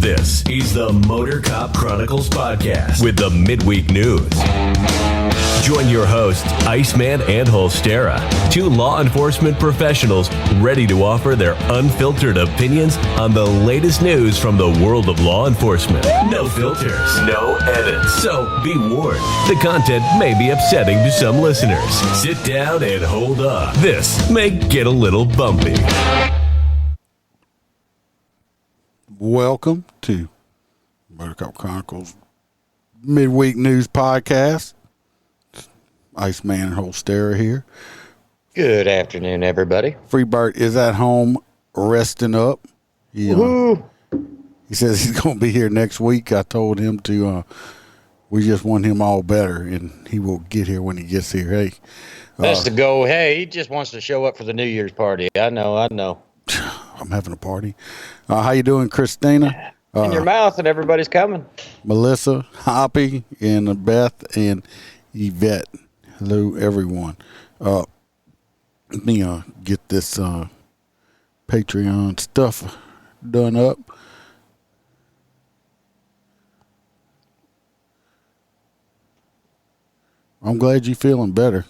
This is the Motor Cop Chronicles podcast with the midweek news. Join your hosts, Iceman and Holstera, two law enforcement professionals ready to offer their unfiltered opinions on the latest news from the world of law enforcement. No filters, no edits. So be warned, the content may be upsetting to some listeners. Sit down and hold up. This may get a little bumpy. Welcome to Motor Cop Chronicles midweek news podcast. Iceman and Holstera here. Good afternoon, everybody. Freebird is at home resting up. He says he's going to be here next week. I told him to, we just want him all better, and he will get here when he gets here. Hey, that's the goal. Hey, he just wants to show up for the New Year's party. I know. I'm having a party. How you doing, Christina? In your mouth, and everybody's coming. Melissa, Hoppy, and Beth, and Yvette. Hello, everyone. Let me get this Patreon stuff done up. I'm glad you're feeling better.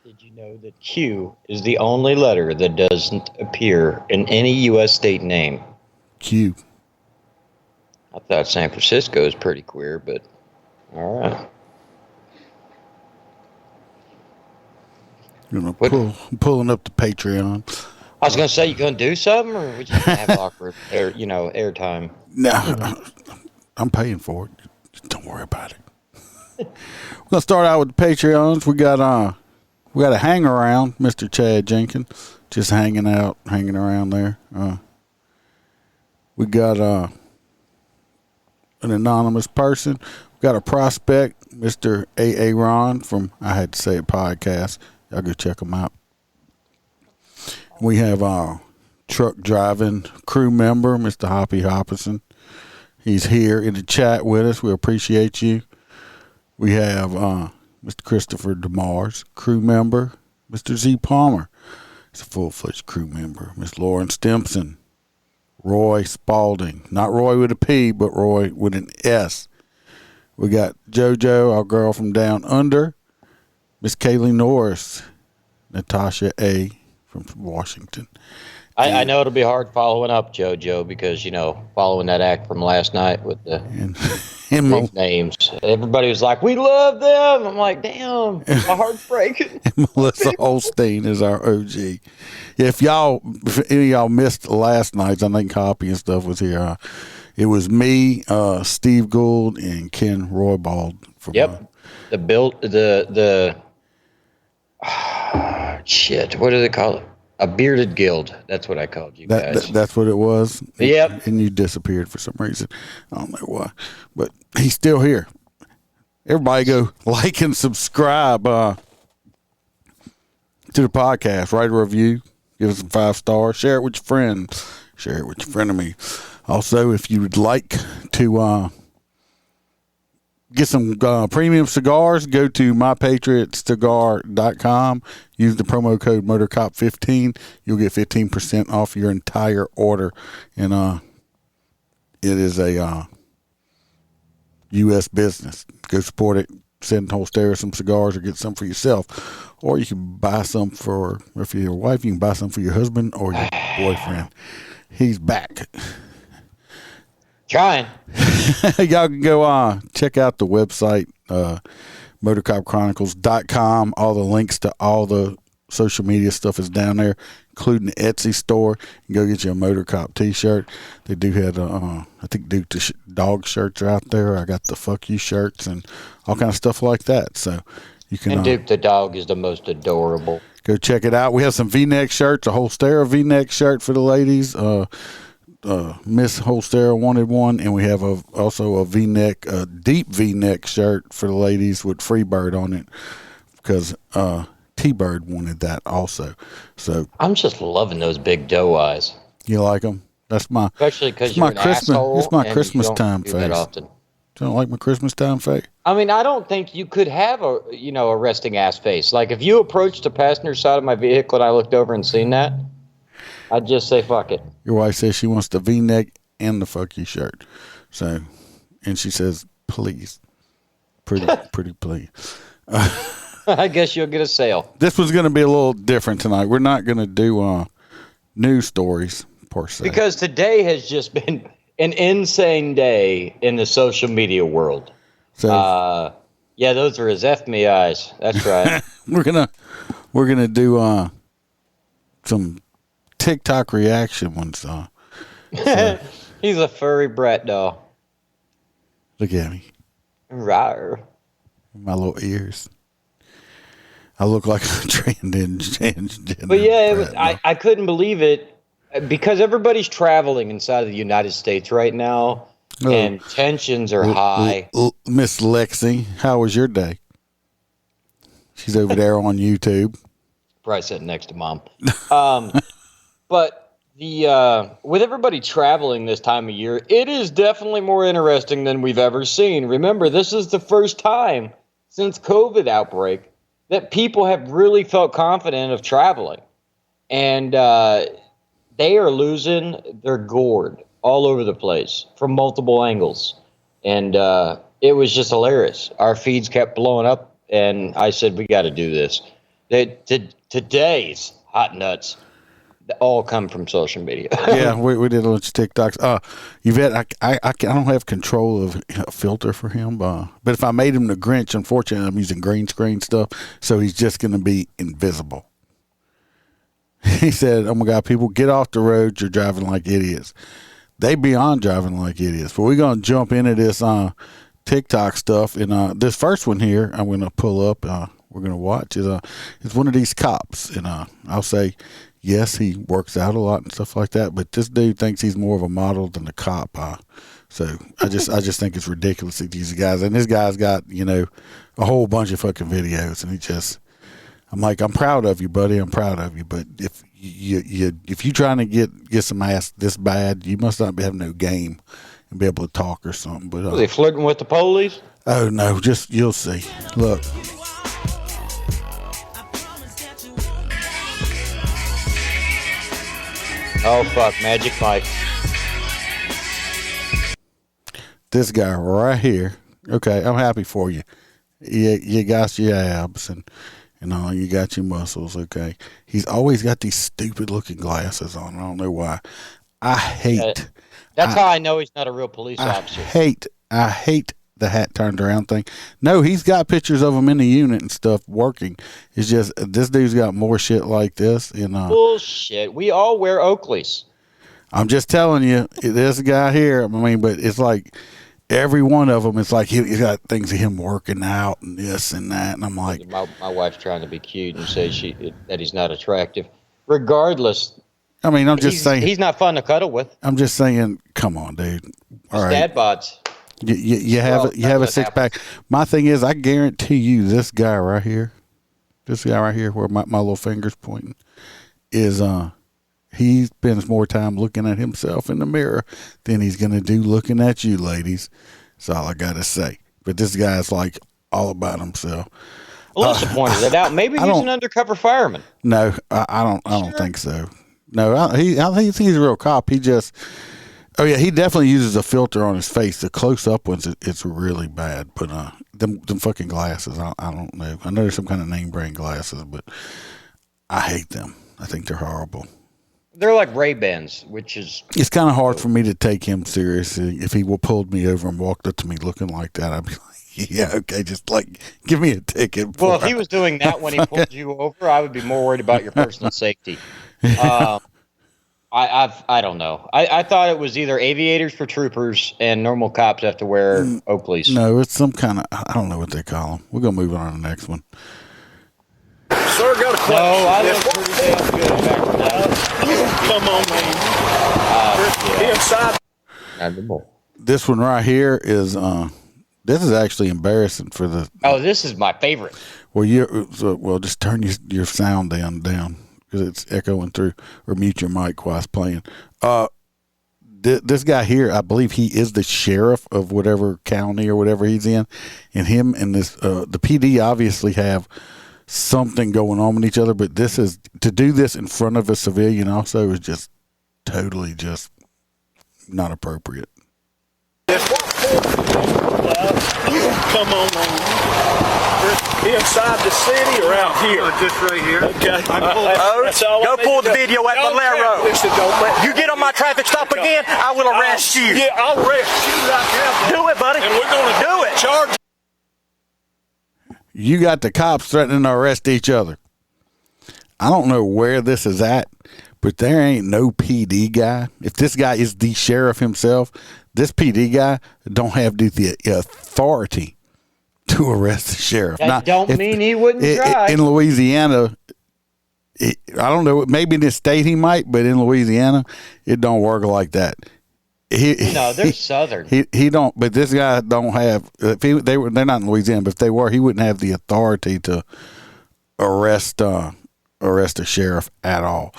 Did you know that Q is the only letter that doesn't appear in any U.S. state name? Q. I thought San Francisco is pretty queer, but all right. I'm pulling up the Patreon. I was going to say, you going to do something, or would you have awkward airtime? No, I'm paying for it. Just don't worry about it. We're going to start out with the Patreons. We got a hang around, Mr. Chad Jenkins, just hanging around there. We got an anonymous person. We got a prospect, Mr. A.A. Ron from I Had to Say It podcast. Y'all go check them out. We have our truck driving crew member, Mr. Hoppy Hopperson. He's here in the chat with us. We appreciate you. We have Mr. Christopher DeMars, crew member. Mr. Z Palmer, he's a full-fledged crew member. Miss Lauren Stimson. Roy Spalding. Not Roy with a P, but Roy with an S. We got JoJo, our girl from Down Under. Miss Kaylee Norris. Natasha A. from Washington. I know it'll be hard following up, JoJo, because, following that act from last night with the big names. Everybody was like, we love them. I'm like, damn, my heart's breaking. Melissa Holstein is our OG. If any of y'all missed last night's, I think Copy and stuff was here. It was me, Steve Gould, and Ken Roybald. Yep. Shit, what do they call it? A bearded guild. That's what I called you guys. That's what it was. Yep. And you disappeared for some reason. I don't know why. But he's still here. Everybody go like and subscribe to the podcast. Write a review. Give us some 5 stars. Share it with your friends. Share it with your frenemy. Also, if you would like to get some premium cigars, go to mypatriotcigar.com. Use the promo code MotorCop15. You'll get 15% off your entire order. And it is a U.S. business. Go support it. Send Holstera some cigars or get some for yourself. Or you can buy some for, if you're your wife, you can buy some for your husband or your boyfriend. He's back. Trying. Y'all can go check out the website, motorcopchronicles.com. All the links to all the social media stuff is down there, including the Etsy store. You can go get you a Motor Cop t-shirt. They do have, I think, dog shirts are out there. I got the fuck you shirts and all kind of stuff like that. So you can. And Duke the dog is the most adorable. Go check it out. We have some V-neck shirts, a Holstera V-neck shirt for the ladies. Miss Holstera wanted one, and we have also a V-neck, deep V-neck shirt for the ladies with Freebird on it, because T-Bird wanted that also. So I'm just loving those big doe eyes. You like them? Especially because you're an asshole. It's my Christmas time face. Often. You don't like my Christmas time face? I mean, I don't think you could have a resting ass face. Like if you approached the passenger side of my vehicle and I looked over and seen that, I'd just say fuck it. Your wife says she wants the V-neck and the fuck you shirt. So, and she says, please. Pretty please. I guess you'll get a sale. This was going to be a little different tonight. We're not going to do news stories, per se. Because today has just been an insane day in the social media world. So, yeah, those are his F me eyes. That's right. we're gonna do some TikTok reaction ones. So. He's a furry brat doll. Look at me. Rawr. My little ears. I look like a transgender. But yeah, I couldn't believe it because everybody's traveling inside of the United States right now, and tensions are high. Miss Lexi, how was your day? She's over there on YouTube. Probably sitting next to Mom. But with everybody traveling this time of year, it is definitely more interesting than we've ever seen. Remember, this is the first time since COVID outbreak that people have really felt confident of traveling. And they are losing their gourd all over the place from multiple angles. And it was just hilarious. Our feeds kept blowing up, and I said, we got to do this. Today's hot nuts all come from social media. Yeah, we did a bunch of TikToks. Yvette, I don't have control of a filter for him, but if I made him the Grinch, unfortunately, I'm using green screen stuff, so he's just going to be invisible. He said, oh my God, people, get off the road. You're driving like idiots. They beyond driving like idiots. But we're going to jump into this TikTok stuff. And this first one here, I'm going to pull up. We're going to watch. It's one of these cops. And I'll say, yes, he works out a lot and stuff like that. But this dude thinks he's more of a model than a cop. So I just think it's ridiculous that these guys. And this guy's got, a whole bunch of fucking videos. And I'm like, I'm proud of you, buddy. I'm proud of you. But if you're trying to get some ass this bad, you must not have no game and be able to talk or something. But are they flirting with the police? Oh no, just you'll see. Look. Oh fuck, Magic Mike. This guy right here. Okay, I'm happy for you. You got your abs and all, you got your muscles, okay. He's always got these stupid looking glasses on. I don't know why. I hate. That's how I know he's not a real police officer. I hate the hat turned around thing. No, he's got pictures of him in the unit and stuff working. It's just this dude's got more shit like this. And bullshit. We all wear Oakleys. I'm just telling you, this guy here. I mean, but it's like. Every one of them, it's like he's got things of him working out and this and that, and I'm like, my wife's trying to be cute and say that he's not attractive. Regardless, I mean, I'm just saying he's not fun to cuddle with. I'm just saying, come on, dude. All right, dad bods. You have a six pack. My thing is, I guarantee you, this guy right here, where my little finger's pointing, is he spends more time looking at himself in the mirror than he's going to do looking at you, ladies. That's all I got to say. But this guy's like all about himself. Alyssa pointed it out. Maybe he's an undercover fireman. No, I don't think so. No, I think he's a real cop. He just, he definitely uses a filter on his face. The close up ones, it's really bad. But them fucking glasses, I don't know. I know there's some kind of name brand glasses, but I hate them. I think they're horrible. They're like Ray-Bans, which is... It's kind of hard for me to take him seriously. If he pulled me over and walked up to me looking like that, I'd be like, yeah, okay, just like, give me a ticket. Well, if he was doing that when he pulled you over, I would be more worried about your personal safety. I don't know. I thought it was either aviators for troopers and normal cops have to wear Oakleys. No, it's some kind of... I don't know what they call them. We're going to move on to the next one. Sir, got a question. No, I look pretty damn good back from that. Come on, man. Be inside. This one right here is this is actually embarrassing for the. Oh, this is my favorite. Well, just turn your sound down because it's echoing through, or mute your mic while it's playing. This guy here, I believe he is the sheriff of whatever county or whatever he's in, and him and this the PD obviously have something going on with each other. But this is to do this in front of a civilian also is just totally just not appropriate. Come on, inside the city or out here? Just right here. Okay. Go pull the video at Valero. You get on my traffic stop again, I will arrest you. Yeah, I'll arrest you right now. Do it, buddy. And we're going to do it. charge. You got the cops threatening to arrest each other. I don't know where this is at, but there ain't no PD guy. If this guy is the sheriff himself, this PD guy don't have the authority to arrest the sheriff. That don't mean he wouldn't try. In Louisiana, I don't know. Maybe in this state he might, but in Louisiana, it don't work like that. They're southern. He don't. But this guy don't have. They're not in Louisiana, but if they were, he wouldn't have the authority to arrest a sheriff at all.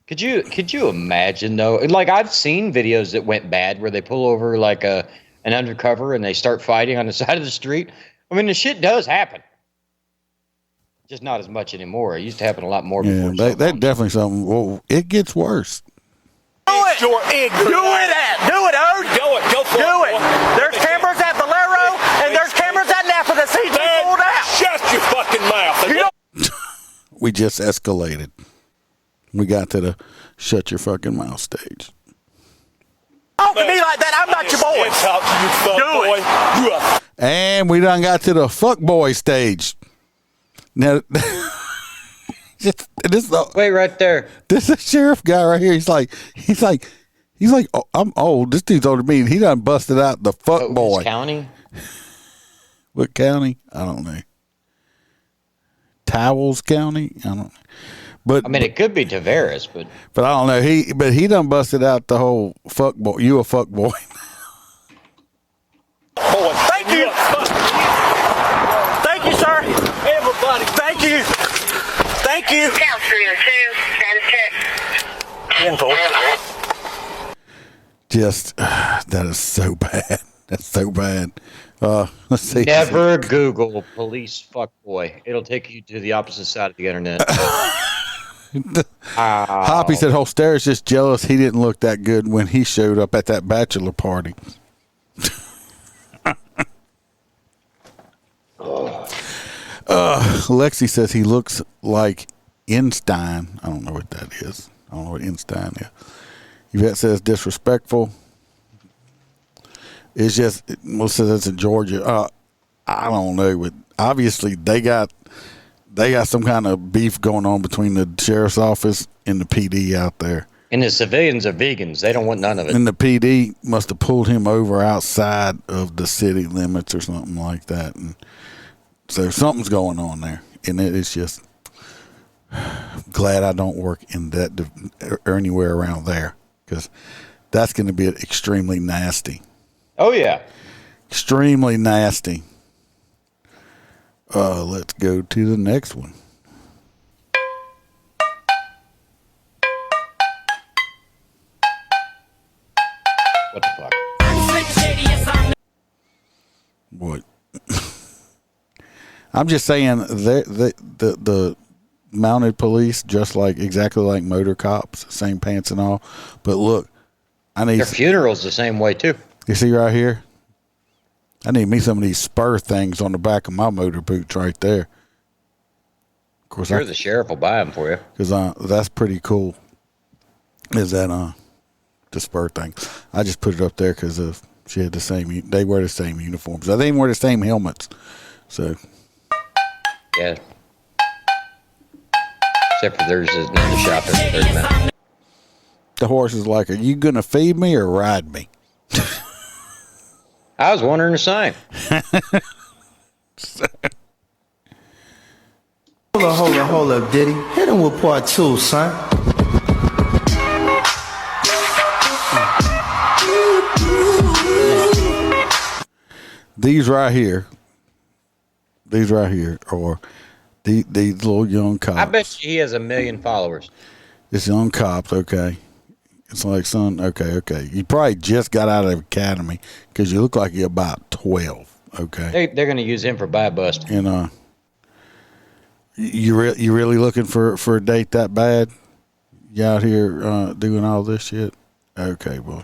Could you imagine though? Like I've seen videos that went bad where they pull over like an undercover and they start fighting on the side of the street. I mean, the shit does happen. Just not as much anymore. It used to happen a lot more. Yeah, that's definitely something. Well, it gets worse. Do it. Do it, Ode. Go for it. Do it. There's cameras at Valero and there's cameras at Napa that see you pulled out. Shut your fucking mouth. We just escalated. We got to the shut your fucking mouth stage. Talk to me like that. I'm not your boy. Talk to you, fuck boy. And we done got to the fuck boy stage. Now, wait right there. This is a sheriff guy right here. He's like, oh, I'm old. This dude's older than me. He done busted out the fuck boy. County? What county? I don't know. Towels County? I don't know. But I mean, it could be Tavares, but I don't know. He done busted out the whole fuck boy. You a fuck boy? Boy, thank you. Thank you, sir. Everybody, thank you. Thank you. Count 302, status check. Just that is so bad. That's so bad. Let's see. Never Google police fuckboy. It'll take you to the opposite side of the internet. Hoppy said Holster's just jealous he didn't look that good when he showed up at that bachelor party. Lexi says he looks like Einstein. I don't know what that is. I don't know what Einstein is. Yvette says disrespectful. It's just, most of that's in Georgia. I don't know, but obviously they got some kind of beef going on between the sheriff's office and the PD out there. And the civilians are vegans. They don't want none of it. And the PD must have pulled him over outside of the city limits or something like that. And so something's going on there. And it's just, glad I don't work in that or anywhere around there, because that's going to be extremely nasty. Oh, yeah. Extremely nasty. Let's go to the next one. What the fuck? What? I'm just saying the mounted police dress exactly like motor cops, same pants and all. But look, I need their funeral's the same way too. You see right here? I need me some of these spur things on the back of my motor boots right there. Of course, the sheriff will buy them for you. Because that's pretty cool. Is that the spur thing? I just put it up there because she had the same. They wear the same uniforms. They even wear the same helmets. So yeah. Except for theirs is in the shop every 30 minutes. The horse is like, "Are you gonna feed me or ride me?" I was wondering the same. Hold up, Diddy. Hit him with part 2, son. These right here, are these little young cops. I bet he has 1 million followers. This young cops, okay. It's like, son, okay. You probably just got out of academy because you look like you're about 12, okay? They're going to use him for buy bust. And You really looking for a date that bad? You out here doing all this shit? Okay, boy.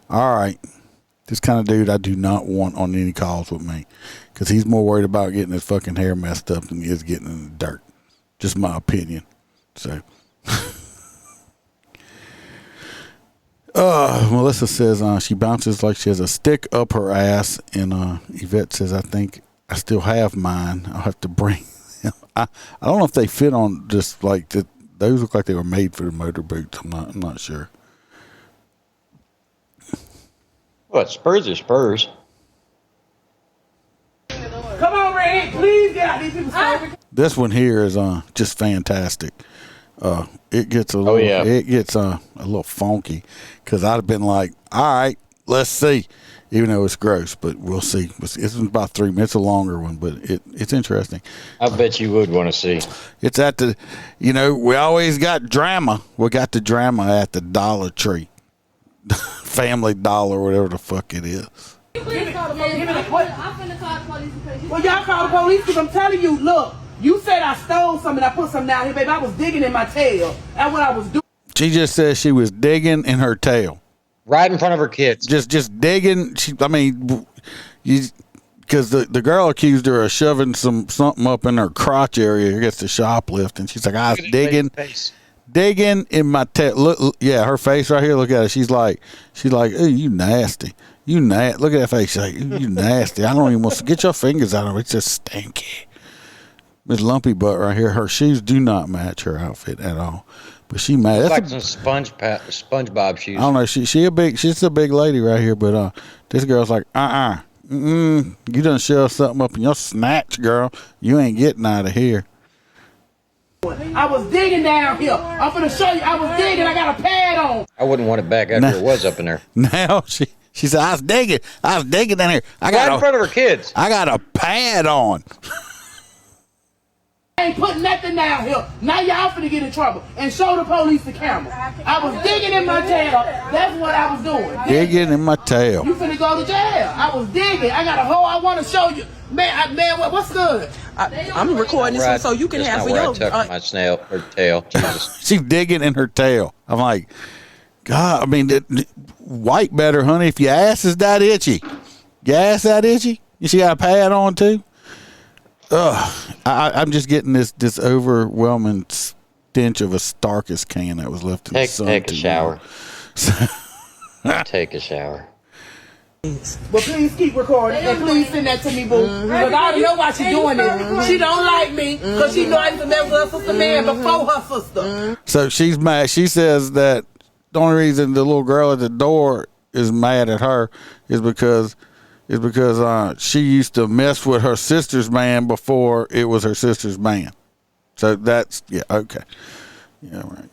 All right. This kind of dude I do not want on any calls with me because he's more worried about getting his fucking hair messed up than he is getting in the dirt. Just my opinion. So, Melissa says she bounces like she has a stick up her ass, and Yvette says, I think I still have mine. I'll have to bring them. I don't know if they fit on just like the, those look like they were made for the motor boots. I'm not sure. What, Spurs are Spurs? Come on, Red. Please get out these people. This one here is just fantastic. It gets a little, it gets a little funky because I'd have been like, all right, let's see, even though it's gross, but we'll see. It's about 3 minutes, a longer one, but it's interesting. I bet you would want to see. It's at the, we always got drama. We got the drama at the Dollar Tree, Family Dollar, whatever the fuck it is. Please call the police. I'm finna call the police because you. Well, y'all call the police because I'm telling you, look, you said I stole something, I put something down here, baby. I was digging in my tail. That's what I was doing. She just says she was digging in her tail. Right in front of her kids. Just digging. Because the girl accused her of shoving something up in her crotch area against the shoplift, and she's like, I was digging in my tail. Look, yeah, her face right here. Look at it. She's like, ooh, you nasty. You nasty. Look at that face. She's like, ooh, you nasty. I don't even want to get your fingers out of it. It's just stinky. This lumpy butt right here. Her shoes do not match her outfit at all. But she mad. That's like some SpongeBob shoes. I don't know. She's a big lady right here. But this girl's like, you done shove something up in your snatch, girl. You ain't getting out of here. I was digging down here. I'm gonna show you. I was digging. I got a pad on. I wouldn't want it back after it was up in there. Now she said, I was digging down here. Right in front of her kids. I got a pad on. I ain't putting nothing down here. Now y'all finna get in trouble and show the police the camera. I was digging in my tail. That's what I was doing. Digging in my tail. You finna go to jail. I was digging. I got a hole. I want to show you. Man, what's good? I'm recording this one so you can have for your. My snail or tail. Jesus. She's digging in her tail. I'm like, God. I mean, white better, honey. If your ass is that itchy, your ass that itchy. You see, got a pad on too. I'm just getting this overwhelming stench of a Starkist can that was left in the sun. Take a shower. Take a shower. But please keep recording and please send that to me, boo. Because I already know why she's doing this. She don't like me because she know I used to mess with her sister man before her sister. So she's mad. She says that the only reason the little girl at the door is mad at her is because she used to mess with her sister's man before it was her sister's man. So that's, okay. Yeah, right.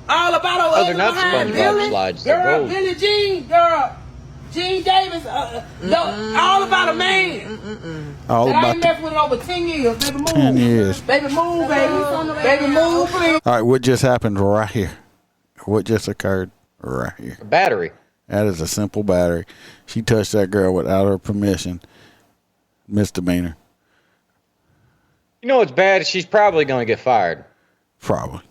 All about her. They're not SpongeBob slides. They're Girl, gold. Billie Jean, girl. Gene Davis, all about a man. All and about I ain't messed with it over 10 years. Baby, move. 10 years. Baby, move, baby. Baby, move, please. All right, what just happened right here? What just occurred right here? A battery. That is a simple battery. She touched that girl without her permission. Misdemeanor. You know what's bad? She's probably going to get fired. Probably.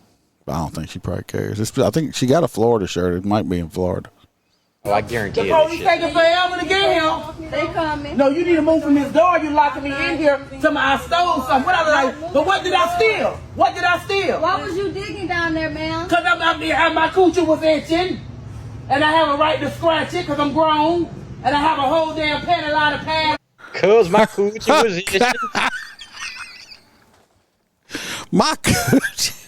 But I don't think she probably cares. I think she got a Florida shirt. It might be in Florida. Oh, I guarantee the you. The police taking forever to get him. They coming. No, you need to move from this door. You locking me in here. Tell me I stole something. What I like? But what did I steal? What did I steal? Why was you digging down there, ma'am? Because I'm out there and my coochie was itching. And I have a right to scratch it because I'm grown. And I have a whole damn panty line of pad. Because my coochie was itching. My coochie.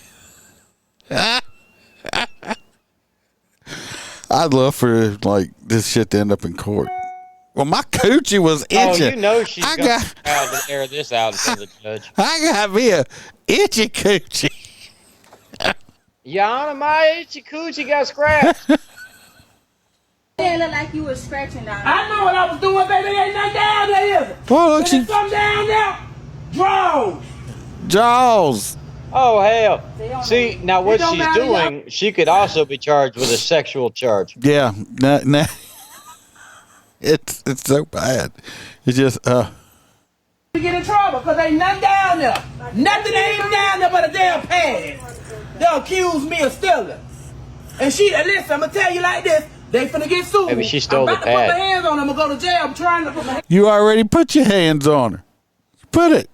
I'd love for this shit to end up in court. Well, my coochie was itching. Oh, you know she's going to air this out in front of the judge. I got me a itchy coochie. Your Honor, my itchy coochie got scratched. It looked like you were scratching down there. I know what I was doing, baby. There ain't nothing down there, is it? Well, look, there's something down there. Jaws. Oh, hell. See, now what she's doing, she could also be charged with a sexual charge. Yeah. Nah. It's so bad. It's just, We get in trouble because ain't nothing down there. Nothing ain't down there but a damn pad. They'll accuse me of stealing. And listen, I'm going to tell you like this. They finna get sued. Maybe she stole I'm the about to put pad. my hands on them and go to jail. I'm trying to put my hands. You already put your hands on her. Put it.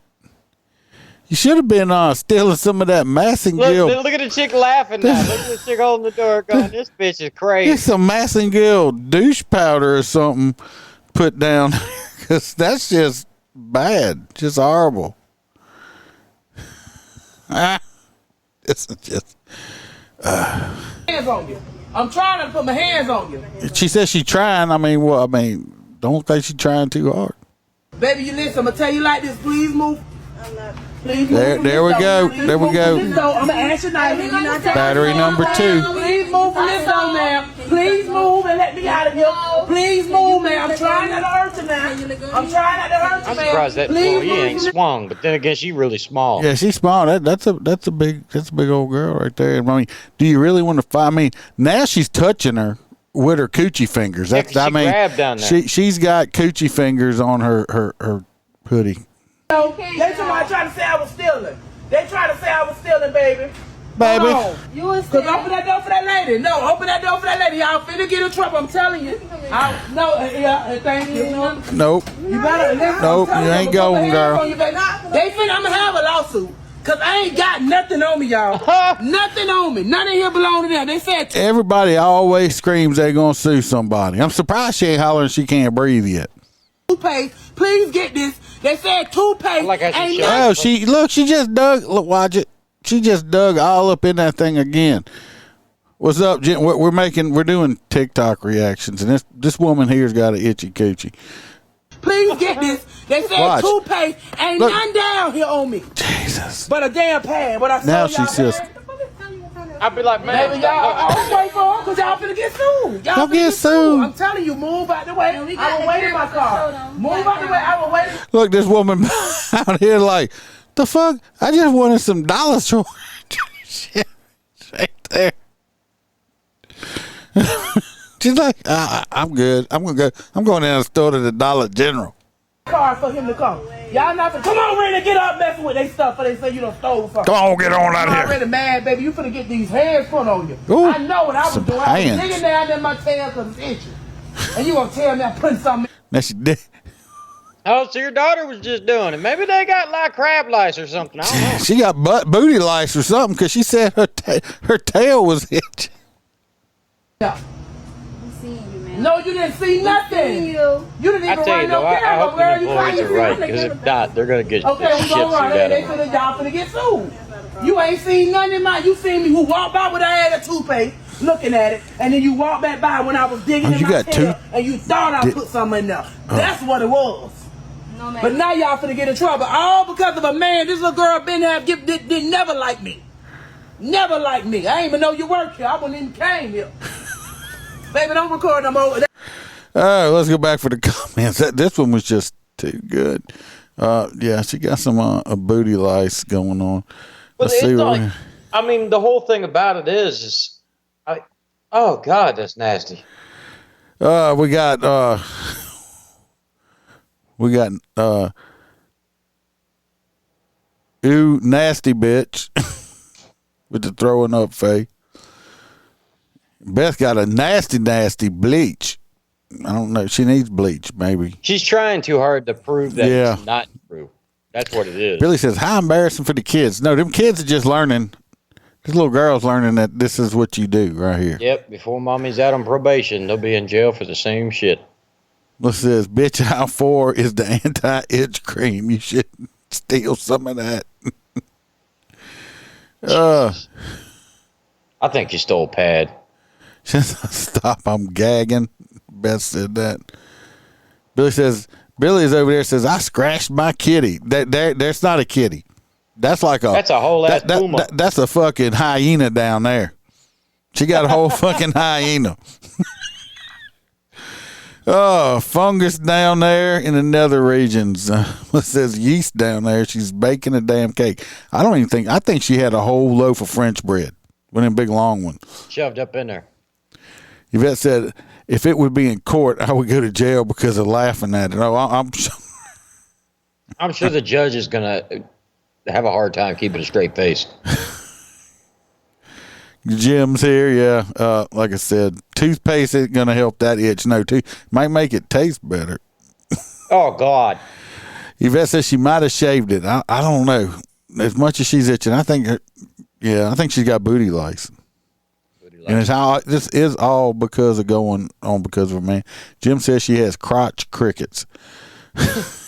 You should have been stealing some of that Massengill. Look at the chick laughing now. Look at the chick holding the door going, this bitch is crazy. Get some Massengill douche powder or something put down. Because that's just bad. Just horrible. This is just... Hands on you. I'm trying to put my hands on you. She says she's trying. I mean, well, don't think she's trying too hard. Baby, you listen. I'm going to tell you like this. Please move. Please move. There we go. There we go. I'm going to ask you now. Battery number 2. Please move from this on, ma'am. Please move and let me out of here. Please move, ma'am. I'm trying not to hurt you now. I'm trying not to hurt you, I'm ma'am. surprised that employee ain't swung, but then again, she really small. Yeah, she's small. That's a big old girl right there. I mean, do you really want to find? I mean, now she's touching her with her coochie fingers. That's she grabbed down there. She's got coochie fingers on her hoodie. So, they tried to say I was stealing. They tried to say I was stealing, baby. Baby. You was Cause open that door for that lady. No, open that door for that lady. Y'all finna get in trouble. I'm telling you. Thank you. Nope. You better listen. Nope, you ain't going, girl. They finna. I'ma have a lawsuit. Cause I ain't got nothing on me, y'all. Nothing on me. None of here belong to them. They said Everybody always screams they're gonna sue somebody. I'm surprised she ain't hollering she can't breathe yet. toothpaste. Please get this. They said toothpaste. Ain't Oh, she just dug. Look, watch it. She just dug all up in that thing again. What's up, Jen? We're doing TikTok reactions, and this woman here's got an itchy coochie. Please get this. They said toothpaste ain't none down here on me. Jesus. But a damn pad. But I Now y'all she's just. I'd be like, man, baby, y'all, I'll wait for them because y'all finna get sued. Y'all Don't get sued. I'm telling you, move out the way. I will wait in my car. Move out the way. I will wait. Look, this woman out here like, the fuck? I just wanted some dollar store shit right there. She's like, I'm good. I'm going down the store to the Dollar General. Car for him to come. Y'all not to come on, Randy, get up messing with they stuff for they say you done stole something. Come on, get on out of here. I'm already mad, baby. You finna get these hands put on you. Ooh, I know what I was doing. I was hands. digging down in my tail because it's itching. And you gonna tell me I'm putting something Now she did. oh, so your daughter was just doing it. Maybe they got like crab lice or something. I don't know. She got booty lice or something because she said her tail was itching. Yeah. Seeing you, man. No, you didn't see nothing. You didn't I even tell run you no though, I camera, hope girl. the You employees are right, because if not, they're gonna get okay, the we shit go sued right. out They of them. finna, y'all finna get sued. You ain't seen nothing in my. You seen me who walked by with I had a toothpaste, looking at it, and then you walked back by when I was digging in you my got tail, and you thought I put something in there. That's what it was. No, man. But now y'all finna get in trouble, all because of a man. This little girl been there, did never like me. Never like me. I ain't even know you work here. I wouldn't even came here. Baby, don't record no more. All right, let's go back for the comments. This one was just too good. Yeah, she got some booty lice going on. But Let's it's see what like, I mean, the whole thing about it is, oh God, that's nasty. we got ooh, nasty bitch with the throwing up face. Beth got a nasty bleach. I don't know. She needs bleach, maybe. She's trying too hard to prove that it's not true. That's what it is. Billy says, how embarrassing for the kids. No, them kids are just learning. This little girl's learning that this is what you do right here. Yep, before mommy's out on probation, they'll be in jail for the same shit. What says, bitch, aisle 4 is the anti-itch cream. You should steal some of that. I think you stole pad. Stop, I'm gagging. Beth said that. Billy says, Billy's over there says, I scratched my kitty. That's not a kitty. That's like that's a whole ass puma. That's a fucking hyena down there. She got a whole fucking hyena. Oh, fungus down there in the nether regions. It says yeast down there. She's baking a damn cake. I think she had a whole loaf of French bread. One of them big long ones. Shoved up in there. Yvette said, if it would be in court, I would go to jail because of laughing at it. Oh, I'm sure the judge is going to have a hard time keeping a straight face. Jim's here, yeah. Like I said, toothpaste isn't going to help that itch. No, might make it taste better. Oh, God. Yvette says she might have shaved it. I don't know. As much as she's itching, I think she's got booty lice. And this is all because of going on because of a man. Jim says she has crotch crickets.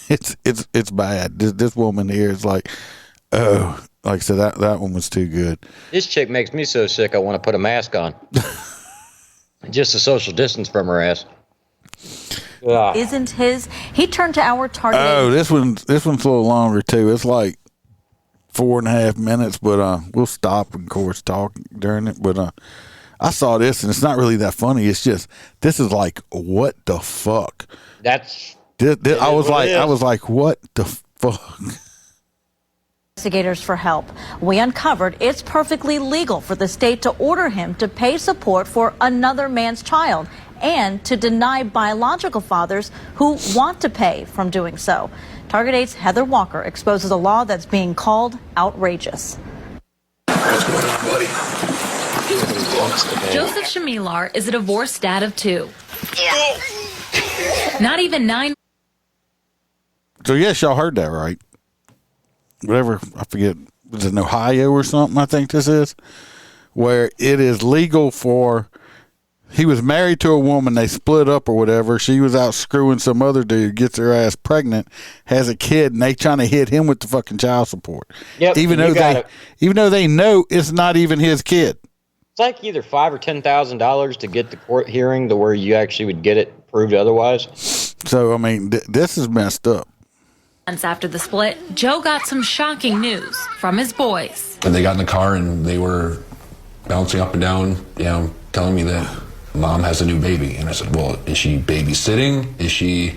It's bad. This woman here is like, oh, like I said, that one was too good. This chick makes me so sick I want to put a mask on. Just a social distance from her ass. Yeah. Isn't his? He turned to our target. Oh, this one's a little longer too. It's like 4.5 minutes, but we'll stop and of course talk during it. But I saw this and it's not really that funny. It's just this is like what the fuck. I was like, what the fuck. Investigators for help. We uncovered it's perfectly legal for the state to order him to pay support for another man's child and to deny biological fathers who want to pay from doing so. Target 8's Heather Walker exposes a law that's being called outrageous. What's going on, buddy? Joseph Shamilar is a divorced dad of 2. Yeah. Not even 9. So yes, y'all heard that right. Whatever, I forget, was it in Ohio or something, I think this is, where it is legal for, he was married to a woman, they split up or whatever, she was out screwing some other dude, gets her ass pregnant, has a kid, and they trying to hit him with the fucking child support. Yep, even though they know it's not even his kid. It's like either $5,000 or $10,000 to get the court hearing to where you actually would get it proved otherwise. So, I mean, this is messed up. Months after the split, Joe got some shocking news from his boys. And they got in the car and they were bouncing up and down, telling me that mom has a new baby. And I said, well, is she babysitting? Is she,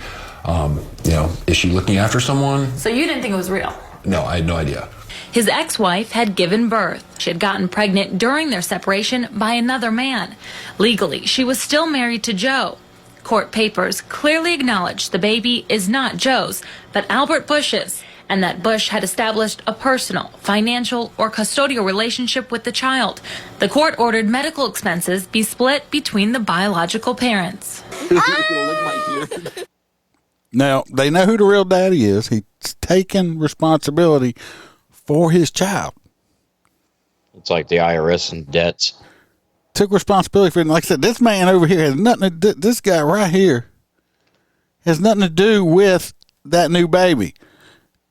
is she looking after someone? So you didn't think it was real? No, I had no idea. His ex-wife had given birth. She had gotten pregnant during their separation by another man. Legally, she was still married to Joe. Court papers clearly acknowledge the baby is not Joe's, but Albert Bush's, and that Bush had established a personal, financial, or custodial relationship with the child. The court ordered medical expenses be split between the biological parents. Now, they know who the real daddy is. He's taken responsibility for his child. It's like the IRS and debts. Took responsibility for it. And like I said, this man over here has nothing to do, this guy right here has nothing to do with that new baby.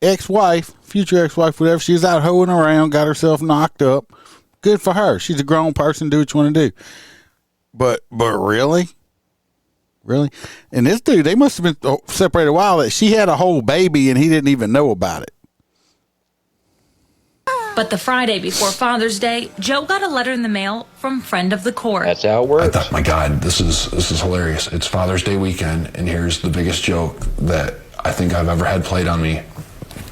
Ex-wife, future ex-wife, whatever, she's out hoeing around, got herself knocked up. Good for her. She's a grown person, do what you want to do. But really? Really? And this dude, they must have been separated a while. That she had a whole baby and he didn't even know about it. But the Friday before Father's Day, Joe got a letter in the mail from friend of the court. That's how it works. I thought, my God, this is hilarious. It's Father's Day weekend, and here's the biggest joke that I think I've ever had played on me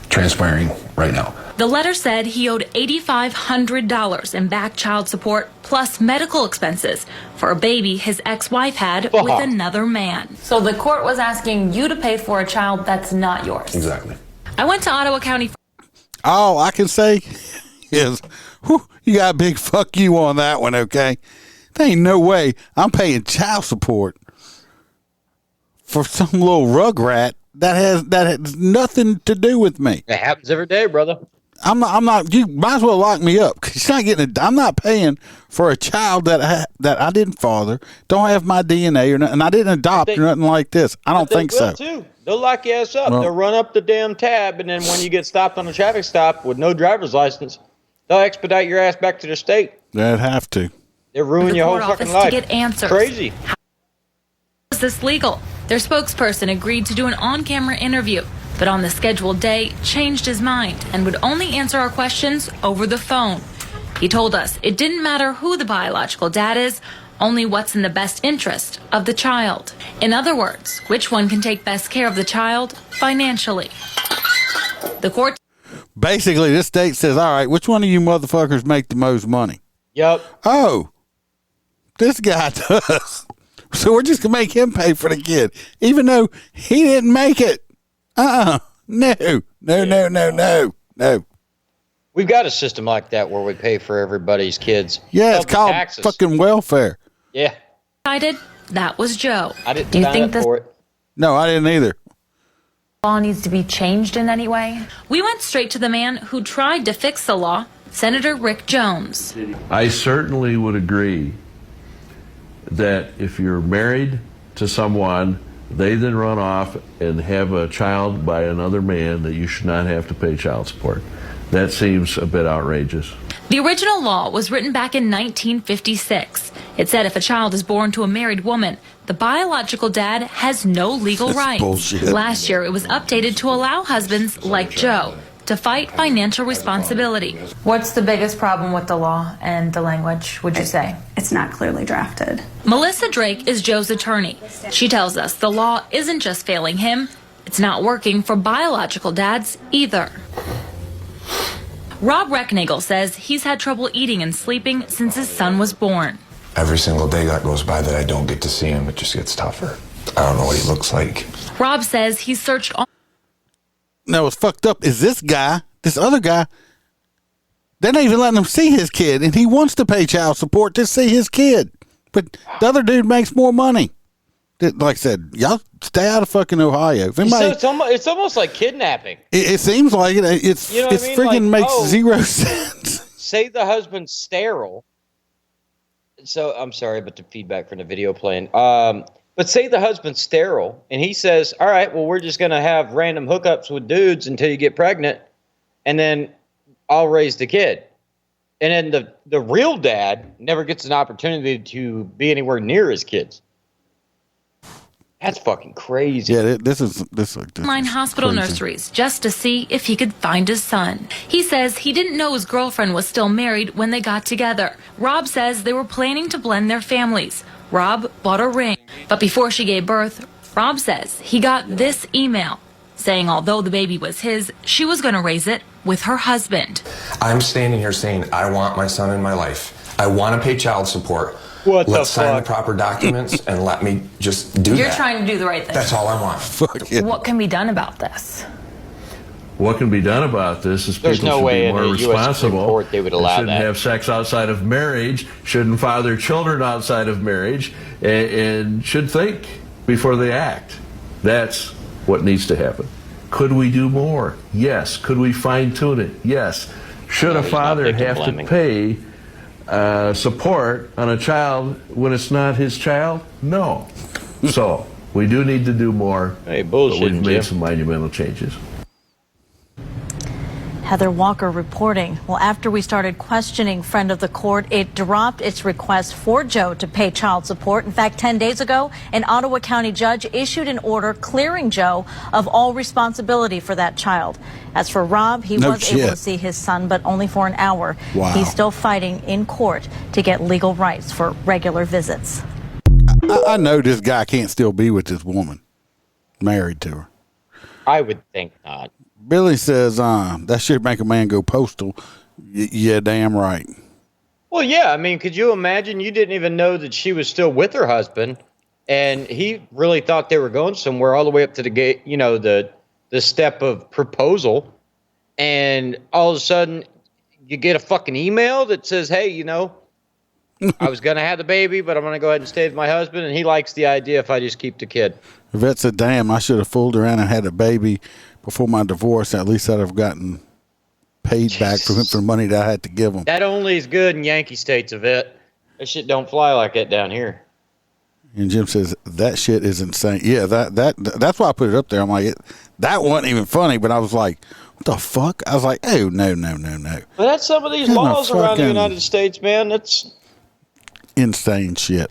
transpiring right now. The letter said he owed $8,500 in back child support plus medical expenses for a baby his ex-wife had with another man. So the court was asking you to pay for a child that's not yours. Exactly. I went to Ottawa County. All I can say is, you got a big fuck you on that one, okay? There ain't no way I'm paying child support for some little rugrat that has nothing to do with me. It happens every day, brother. I'm not. You might as well lock me up. 'Cause she's not getting. I'm not paying for a child that I didn't father. Don't have my DNA or nothing. And I didn't adopt or nothing like this. I don't think so. Too. They'll lock your ass up. They'll run up the damn tab, and then when you get stopped on a traffic stop with no driver's license, they'll expedite your ass back to the state. They'd have to. They'll ruin your whole fucking life. To get answers. Crazy. How is this legal? Their spokesperson agreed to do an on-camera interview, but on the scheduled day changed his mind and would only answer our questions over the phone. He told us it didn't matter who the biological dad is, only what's in the best interest of the child. In other words, which one can take best care of the child financially. The court. Basically, this state says, all right, which one of you motherfuckers make the most money? Yep. Oh, this guy does. So we're just going to make him pay for the kid, even though he didn't make it. No. We've got a system like that where we pay for everybody's kids. Yeah, it's called taxes. fucking welfare. Yeah. Decided that was Joe. I didn't Do you sign think up this for it. No, I didn't either. law needs to be changed in any way? We went straight to the man who tried to fix the law, Senator Rick Jones. I certainly would agree that if you're married to someone, they then run off and have a child by another man, that you should not have to pay child support. That seems a bit outrageous. The original law was written back in 1956. It said if a child is born to a married woman, the biological dad has no legal rights. Bullshit. Last year, it was updated to allow husbands like Joe to fight financial responsibility. What's the biggest problem with the law and the language, would you say? It's not clearly drafted. Melissa Drake is Joe's attorney. She tells us the law isn't just failing him, it's not working for biological dads either. Rob Recknagel says he's had trouble eating and sleeping since his son was born. Every single day that goes by that I don't get to see him, it just gets tougher. I don't know what he looks like. Rob says he's searched all. Now, what's fucked up is this other guy, they're not even letting him see his kid, and he wants to pay child support to see his kid. But the other dude makes more money. Like I said, y'all stay out of fucking Ohio. If anybody, So it's almost like kidnapping. it seems like it. It's You know what it's I mean? freaking Like, makes zero sense. Say the husband's sterile. So I'm sorry, but the feedback from the video playing. But say the husband's sterile, and he says, "All right, well, we're just gonna have random hookups with dudes until you get pregnant, and then I'll raise the kid." And then the real dad never gets an opportunity to be anywhere near his kids. That's fucking crazy. Yeah, this is Online hospital crazy. nurseries just to see if he could find his son. He says he didn't know his girlfriend was still married when they got together. Rob says they were planning to blend their families. Rob bought a ring, but before she gave birth, Rob says he got this email saying although the baby was his, she was going to raise it with her husband. I'm standing here saying I want my son in my life. I want to pay child support. the Let's sign the fuck? proper documents and let me just do You're that. trying to do the right thing. That's all I want. Fuck it. What can be done about this? What can be done about this is There's people no should way be in more the US Supreme responsible. Court they would allow shouldn't that. have sex outside of marriage, shouldn't father children outside of marriage, and should think before they act. That's what needs to happen. Could we do more? Yes. Could we fine tune it? Yes. Should a he's not father victim have blaming. to pay support on a child when it's not his child? No. So we do need to do more. Hey, but bullshit, we've made Jim. some monumental changes. Heather Walker reporting. Well, after we started questioning friend of the court, it dropped its request for Joe to pay child support. In fact, 10 days ago, an Ottawa County judge issued an order clearing Joe of all responsibility for that child. As for Rob, he was able to see his son, but only for an hour. Wow. He's still fighting in court to get legal rights for regular visits. I know this guy can't still be with this woman, married to her. I would think not. Billy says, that should make a man go postal. Yeah, damn right. Well, yeah. I mean, could you imagine? You didn't even know that she was still with her husband, and he really thought they were going somewhere all the way up to the gate. You know, the step of proposal, and all of a sudden, you get a fucking email that says, "Hey, you know, I was gonna have the baby, but I'm gonna go ahead and stay with my husband, and he likes the idea if I just keep the kid." Yvette said, damn, I should have fooled around and had a baby before my divorce. At least I'd have gotten paid back for the money that I had to give him. That only is good in Yankee states, Yvette. That shit don't fly like that down here. And Jim says, that shit is insane. Yeah, that's why I put it up there. I'm like, that wasn't even funny, but I was like, what the fuck? I was like, oh, no. But that's some of these Kinda laws around the fucking- United States, man. That's Insane shit.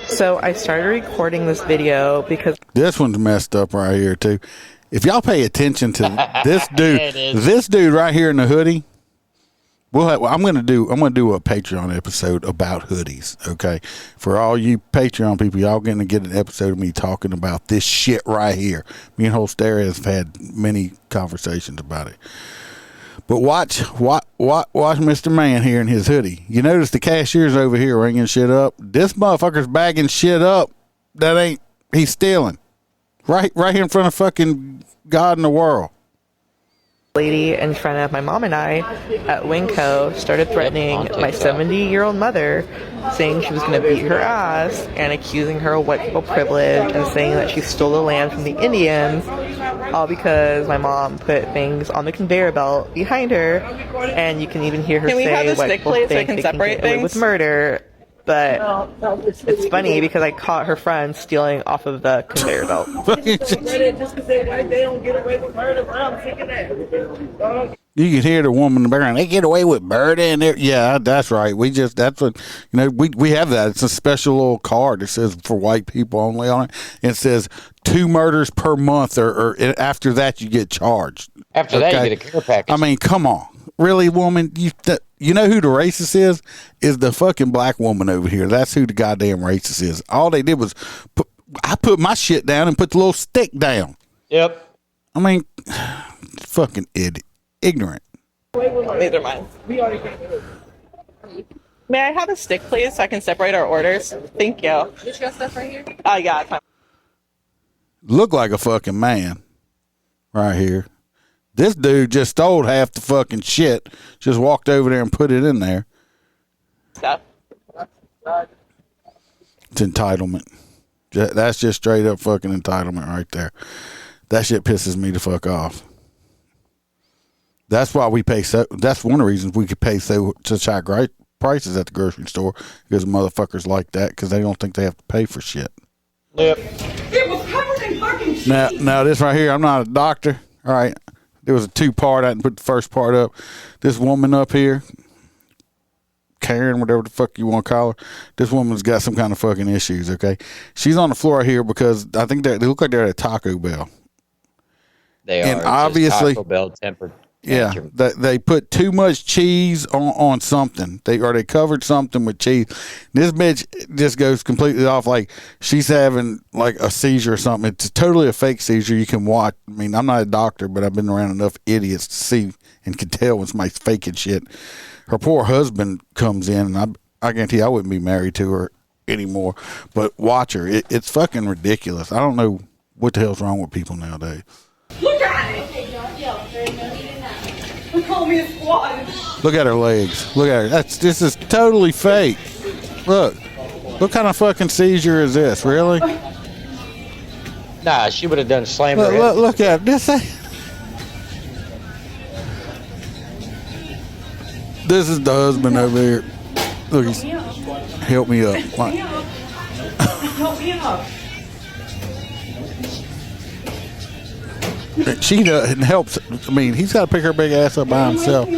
So I started recording this video because This one's messed up right here, too. If y'all pay attention to this dude, It is. this dude right here in the hoodie, I'm gonna do a Patreon episode about hoodies. Okay, for all you Patreon people, y'all gonna get an episode of me talking about this shit right here. Me and Holster have had many conversations about it. But watch Mr. Man here in his hoodie. You notice the cashier's over here ringing shit up. This motherfucker's bagging shit up that he's stealing. Right here in front of fucking God in the world. Lady in front of my mom and I at Winco started threatening my 70-year-old mother, saying she was going to beat her ass and accusing her of white people privilege and saying that she stole the land from the Indians, all because my mom put things on the conveyor belt behind her. And you can even hear her say white people think they can get away with murder. But it's funny because I caught her friend stealing off of the conveyor belt. You can hear the woman in the background. They get away with murder in there. Yeah, that's right. That's what, we have that. It's a special little card that says for white people only on it. It says 2 murders per month, or after that you get charged. After that you get a care package. I mean, come on. Really, woman? You know who the racist is? Is the fucking black woman over here. That's who the goddamn racist is. All they did was I put my shit down and put the little stick down. Yep. I mean, fucking ignorant. Neither mine. May I have a stick, please, so I can separate our orders? Thank you. Is your stuff right here? Yeah, it's fine. Look like a fucking man right here. This dude just stole half the fucking shit. Just walked over there and put it in there. Stuff. It's entitlement. That's just straight up fucking entitlement right there. That shit pisses me the fuck off. That's why we pay so. That's one of the reasons we could pay such high prices at the grocery store, because motherfuckers like that, because they don't think they have to pay for shit. Yep. It was covered in fucking shit. Now this right here, I'm not a doctor. All right. There was a 2-part. I didn't put the first part up. This woman up here, Karen, whatever the fuck you want to call her, this woman's got some kind of fucking issues, okay? She's on the floor here because I think they look like they're at a Taco Bell. They and are. Obviously, Taco Bell tempered. Yeah, they put too much cheese on something. They covered something with cheese. This bitch just goes completely off, like she's having like a seizure or something. It's totally a fake seizure. You can watch. I mean, I'm not a doctor, but I've been around enough idiots to see and can tell when somebody's faking shit. Her poor husband comes in, and I guarantee I wouldn't be married to her anymore. But watch her. It's fucking ridiculous. I don't know what the hell's wrong with people nowadays. Look at it. Call me a squad. Look at her legs. Look at her. This is totally fake. Look. What kind of fucking seizure is this? Really? Nah, she would have done slam her head. Look at this. This is the husband over here. Look, he's help me up. Help me up. She helps. I mean, he's got to pick her big ass up by himself.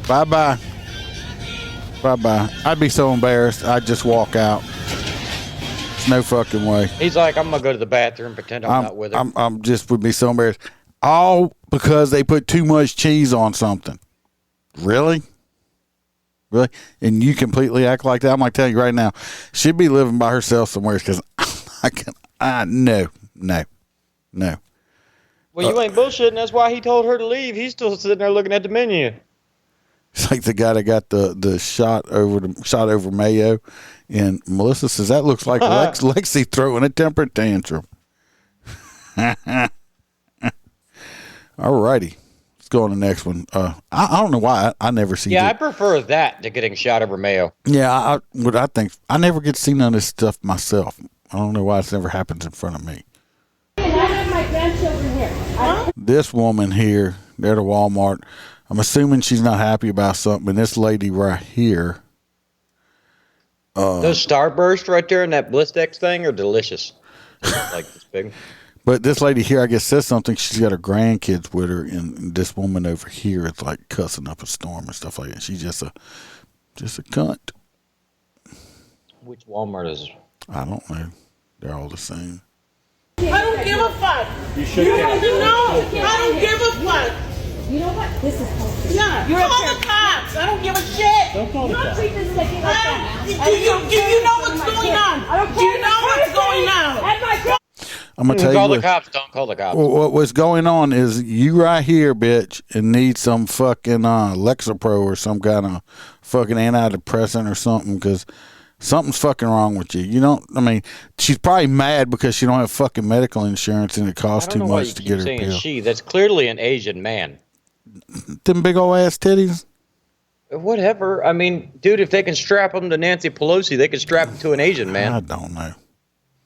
Bye-bye. Bye-bye. I'd be so embarrassed. I'd just walk out. There's no fucking way. He's like, I'm going to go to the bathroom, pretend I'm not with her. I'm just would be so embarrassed. All because they put too much cheese on something. Really? Really? And you completely act like that? I'm like telling you right now, she'd be living by herself somewhere because no. Well, you ain't bullshitting. That's why he told her to leave. He's still sitting there looking at the menu. It's like the guy that got the shot over mayo, and Melissa says that looks like Lexi throwing a temper tantrum. All righty. Let's go on the next one. I don't know why I never see. Yeah, I prefer that to getting shot over mayo. Yeah, I think I never get to see none of this stuff myself. I don't know why it's never happens in front of me. This woman here, they're at Walmart. I'm assuming she's not happy about something. And this lady right here. Those Starburst right there in that Blistex thing are delicious. Like this big. But this lady here, I guess, says something. She's got her grandkids with her, and this woman over here is like cussing up a storm and stuff like that. She's just a cunt. Which Walmart is? I don't know. They're all the same. I don't give a fuck. You should. You know, I don't give a fuck. You know what? This is bullshit. Yeah, you're call the cops. I don't give a shit. Don't call the cops. Treat this like that. Do you know what's going on? Do you know what's going on? I'm gonna tell you. Call the cops. Don't call the cops. What's going on is you right here, bitch, and need some fucking Lexapro or some kind of fucking antidepressant or something, because Something's fucking wrong with you. You don't. I mean, she's probably mad because she don't have fucking medical insurance and it costs too much to get her pill. She. That's clearly an Asian man. Them big old ass titties. Whatever. I mean, dude, if they can strap them to Nancy Pelosi, they can strap them to an Asian man. I don't know.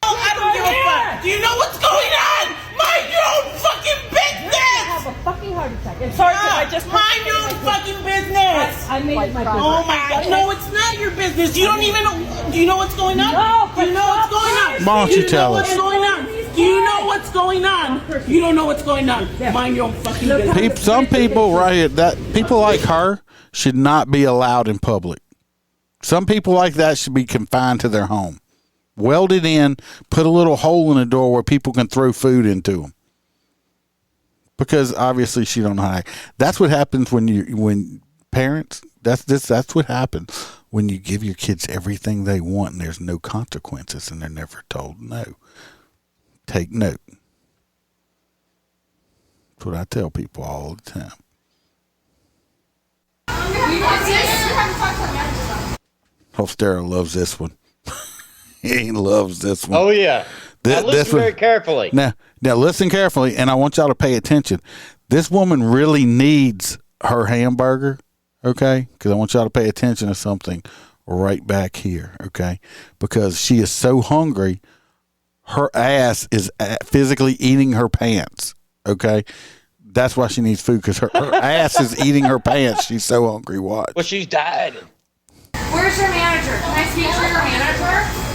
I don't give a fuck. Do you know what's going on? Mind your own fucking business. I have a fucking heart attack. I'm sorry, I just mind your own fucking business. I made it my business. Oh my God! No, it's not your business. You don't even know. Do you know what's going on? No, do you know what's going on? Why don't you tell us? What's going on? Do you know what's going on? You don't know what's going on. Mind your own fucking business. Some people right here, that people like her should not be allowed in public. Some people like that should be confined to their home. Welded in, put a little hole in the door where people can throw food into them. Because obviously she don't know how to act. That's what happens when parents, that's what happens when you give your kids everything they want and there's no consequences and they're never told no. Take note. That's what I tell people all the time. Hofstera loves this one. He loves this one. Oh, yeah. Now listen very carefully. Now listen carefully, and I want y'all to pay attention. This woman really needs her hamburger, okay? Because I want y'all to pay attention to something right back here, okay? Because she is so hungry, her ass is physically eating her pants, okay? That's why she needs food, because her ass is eating her pants. She's so hungry. Watch. Well, she's died. Where's your manager? Can I speak to your manager?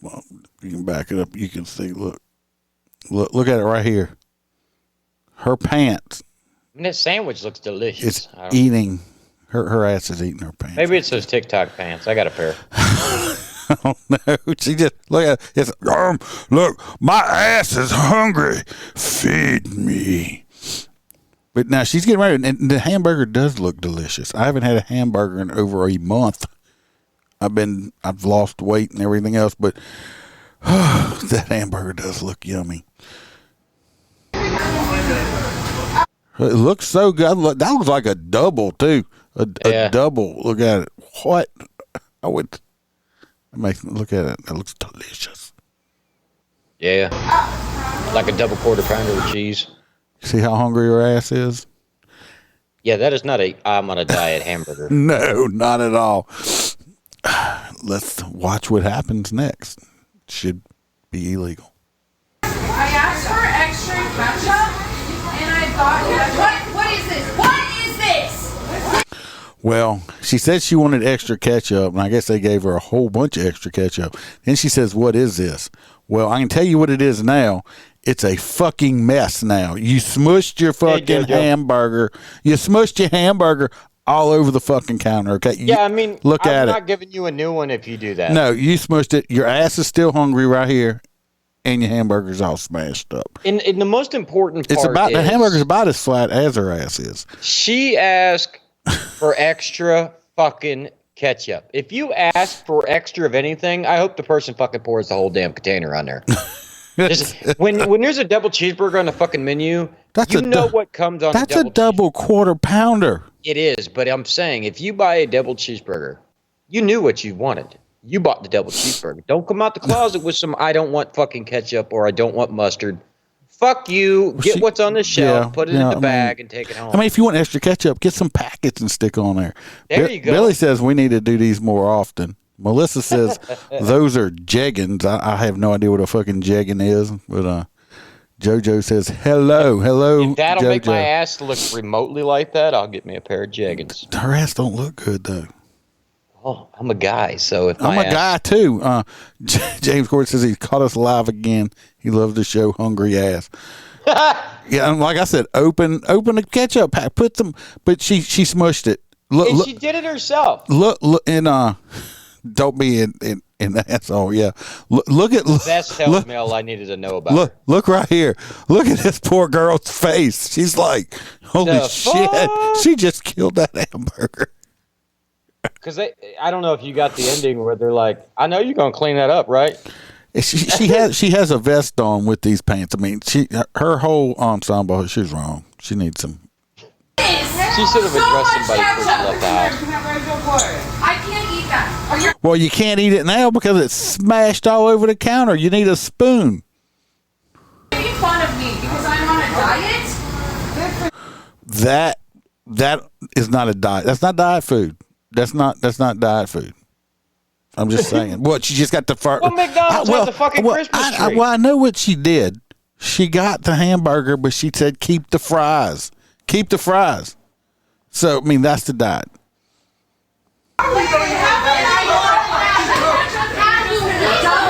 Well, you can back it up. You can see. Look at it right here. Her pants. I mean, that sandwich looks delicious. It's eating. Her ass is eating her pants. Maybe it's those TikTok pants. I got a pair. I don't know. She just look at it. It's look. My ass is hungry. Feed me. But now she's getting ready, and the hamburger does look delicious. I haven't had a hamburger in over a month. I've lost weight and everything else, but that hamburger does look yummy. It looks so good. That looks like a double too. A double. Look at it. What? I would look at it. That looks delicious. Yeah, like a double quarter pounder with cheese. See how hungry her ass is? Yeah, that is not I'm on a diet hamburger. No, not at all. Let's watch what happens next. Should be illegal. I asked for extra ketchup, and I got what is this? What is this? Well, she said she wanted extra ketchup, and I guess they gave her a whole bunch of extra ketchup. Then she says, "What is this?" Well, I can tell you what it is now. It's a fucking mess now. You smushed your fucking hamburger. You smushed your hamburger all over the fucking counter, okay? I mean, look at it. I'm not giving you a new one if you do that. No, you smushed it. Your ass is still hungry right here, and your hamburger's all smashed up. And the most important part the hamburger's about as flat as her ass is. She asked for extra fucking ketchup. If you ask for extra of anything, I hope the person fucking pours the whole damn container on there. When there's a double cheeseburger on the fucking menu, you know what comes on. That's a double quarter pounder. It is, but I'm saying if you buy a double cheeseburger, you knew what you wanted. You bought the double cheeseburger. Don't come out the closet with some I don't want fucking ketchup or I don't want mustard. Fuck you. Get what's on the shelf, put it in the bag, and take it home. I mean, if you want extra ketchup, get some packets and stick on there. There you go. Billy says we need to do these more often. Melissa says those are jeggings. I have no idea what a fucking jegging is, but JoJo says hello. If that'll JoJo. make my ass look remotely like that, I'll get me a pair of jeggings. Her ass don't look good though. Oh, I'm a guy, so if I'm a guy too. James Gordon says he caught us live again. He loves to show hungry ass. Yeah, and like I said, open the ketchup pack. Put them, but she smushed it. Look, she did it herself. Look, and don't be in the asshole. Yeah, look at best mail I needed to know about. Look right here. Look at this poor girl's face. She's like, holy shit! She just killed that hamburger. Because I don't know if you got the ending where they're like, I know you're going to clean that up, right? She has a vest on with these pants. I mean, her whole ensemble. She was wrong. She needs some. She should have addressed somebody before she left the house. I can't eat that. Well, you can't eat it now because it's smashed all over the counter. You need a spoon. Are you making fun of me because I'm on a diet? That is not a diet. That's not diet food. That's not diet food. I'm just saying. What, she just got the first. Well, McDonald's has the fucking Christmas tree. I know what she did. She got the hamburger, but she said keep the fries. Keep the fries. So I mean that's the diet. I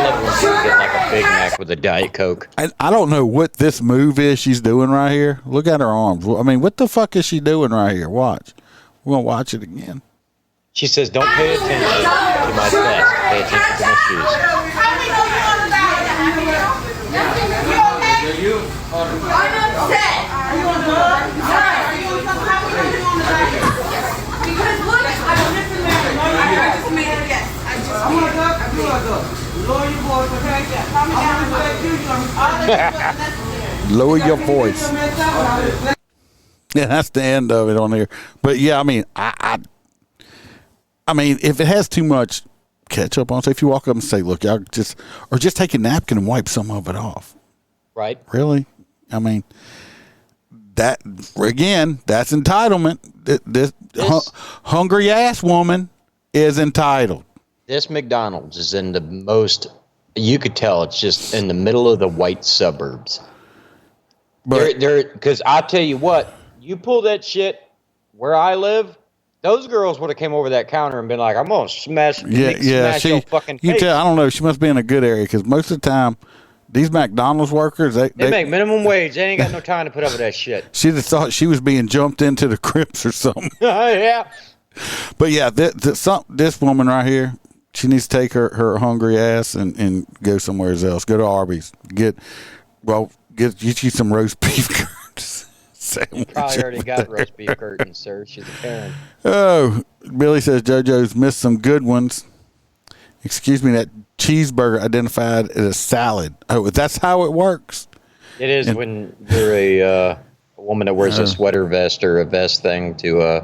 love when you get like a Big Mac with a Diet Coke. I don't know what this move is she's doing right here. Look at her arms. I mean, what the fuck is she doing right here? Watch. We're going to watch it again. She says, don't pay attention to my vest. Pay attention to my shoes. I'm upset. Are you on drugs? Are you on something? How are you on the diet? Because look, I just made it. Yes, I just made it. Lower your voice. Yeah, that's the end of it on here. But yeah, I mean, I mean, if it has too much ketchup on, say if you walk up and say, "Look, y'all just take a napkin and wipe some of it off." Right. Really? I mean, that again, that's entitlement. This hungry ass woman is entitled. This McDonald's is in the most. You could tell it's just in the middle of the white suburbs. But because I tell you what, you pull that shit where I live, those girls would have came over that counter and been like, "I'm gonna smash your fucking face." You tell, I don't know. She must be in a good area because most of the time, these McDonald's workers they make minimum wage. They ain't got no time to put up with that shit. She just thought she was being jumped into the Crips or something. Yeah. But yeah, this woman right here, she needs to take her hungry ass and go somewhere else. Go to Arby's. Get you some roast beef curtains. You probably already got roast beef curtains, sir. She's a Karen. Oh, Billy says JoJo's missed some good ones. Excuse me, that cheeseburger identified as a salad. Oh, that's how it works. It is when you're a woman that wears a sweater vest or a vest thing to. I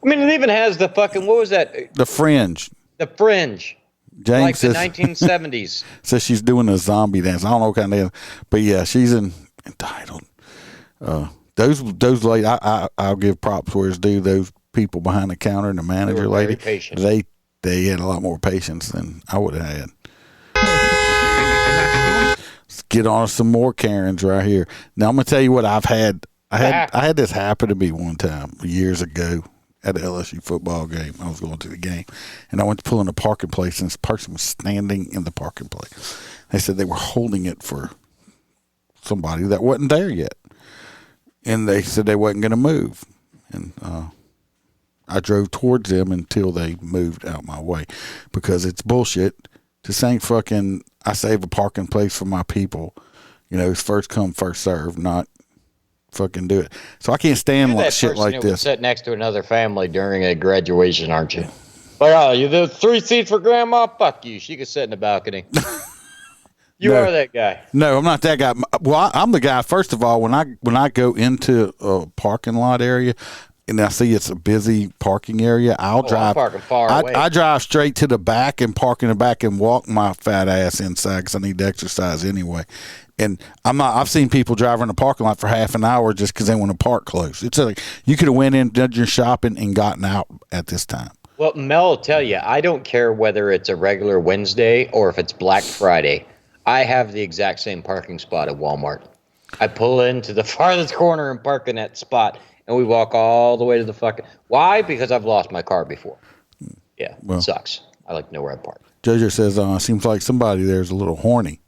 mean, it even has the fucking, what was that? The fringe. The fringe. James like says, the 1970s. Says she's doing a zombie dance. I don't know what kind of, but yeah, she's entitled. Those ladies, I'll give props where it's due. Those people behind the counter and the manager lady, patient. They had a lot more patience than I would have had. Let's get on some more Karens right here. Now I'm gonna tell you what I've had. I had this happen to me one time years ago at an LSU football game. I was going to the game, and I went to pull in a parking place, and this person was standing in the parking place. They said they were holding it for somebody that wasn't there yet, and they said they wasn't going to move. And I drove towards them until they moved out my way, because it's bullshit to say fucking I save a parking place for my people. You know, it's first come, first serve, not fucking do it. So I can't stand like shit like this. Sit next to another family during a graduation, aren't you? Like, oh, you the 3 seats for grandma? Fuck you. She can sit in the balcony. You are that guy. No, I'm not that guy. Well, I'm the guy. First of all, when I go into a parking lot area and I see it's a busy parking area, I'll drive. I'm parking far away. I drive straight to the back and park in the back and walk my fat ass inside because I need to exercise anyway. And I've seen people driving in the parking lot for half an hour just because they want to park close. It's like you could have went in, done your shopping, and gotten out at this time. Well, Mel will tell you, I don't care whether it's a regular Wednesday or if it's Black Friday. I have the exact same parking spot at Walmart. I pull into the farthest corner and park in that spot, and we walk all the way to the fucking. Why? Because I've lost my car before. Yeah, it sucks. I like to know where I park. JoJo says, seems like somebody there's a little horny.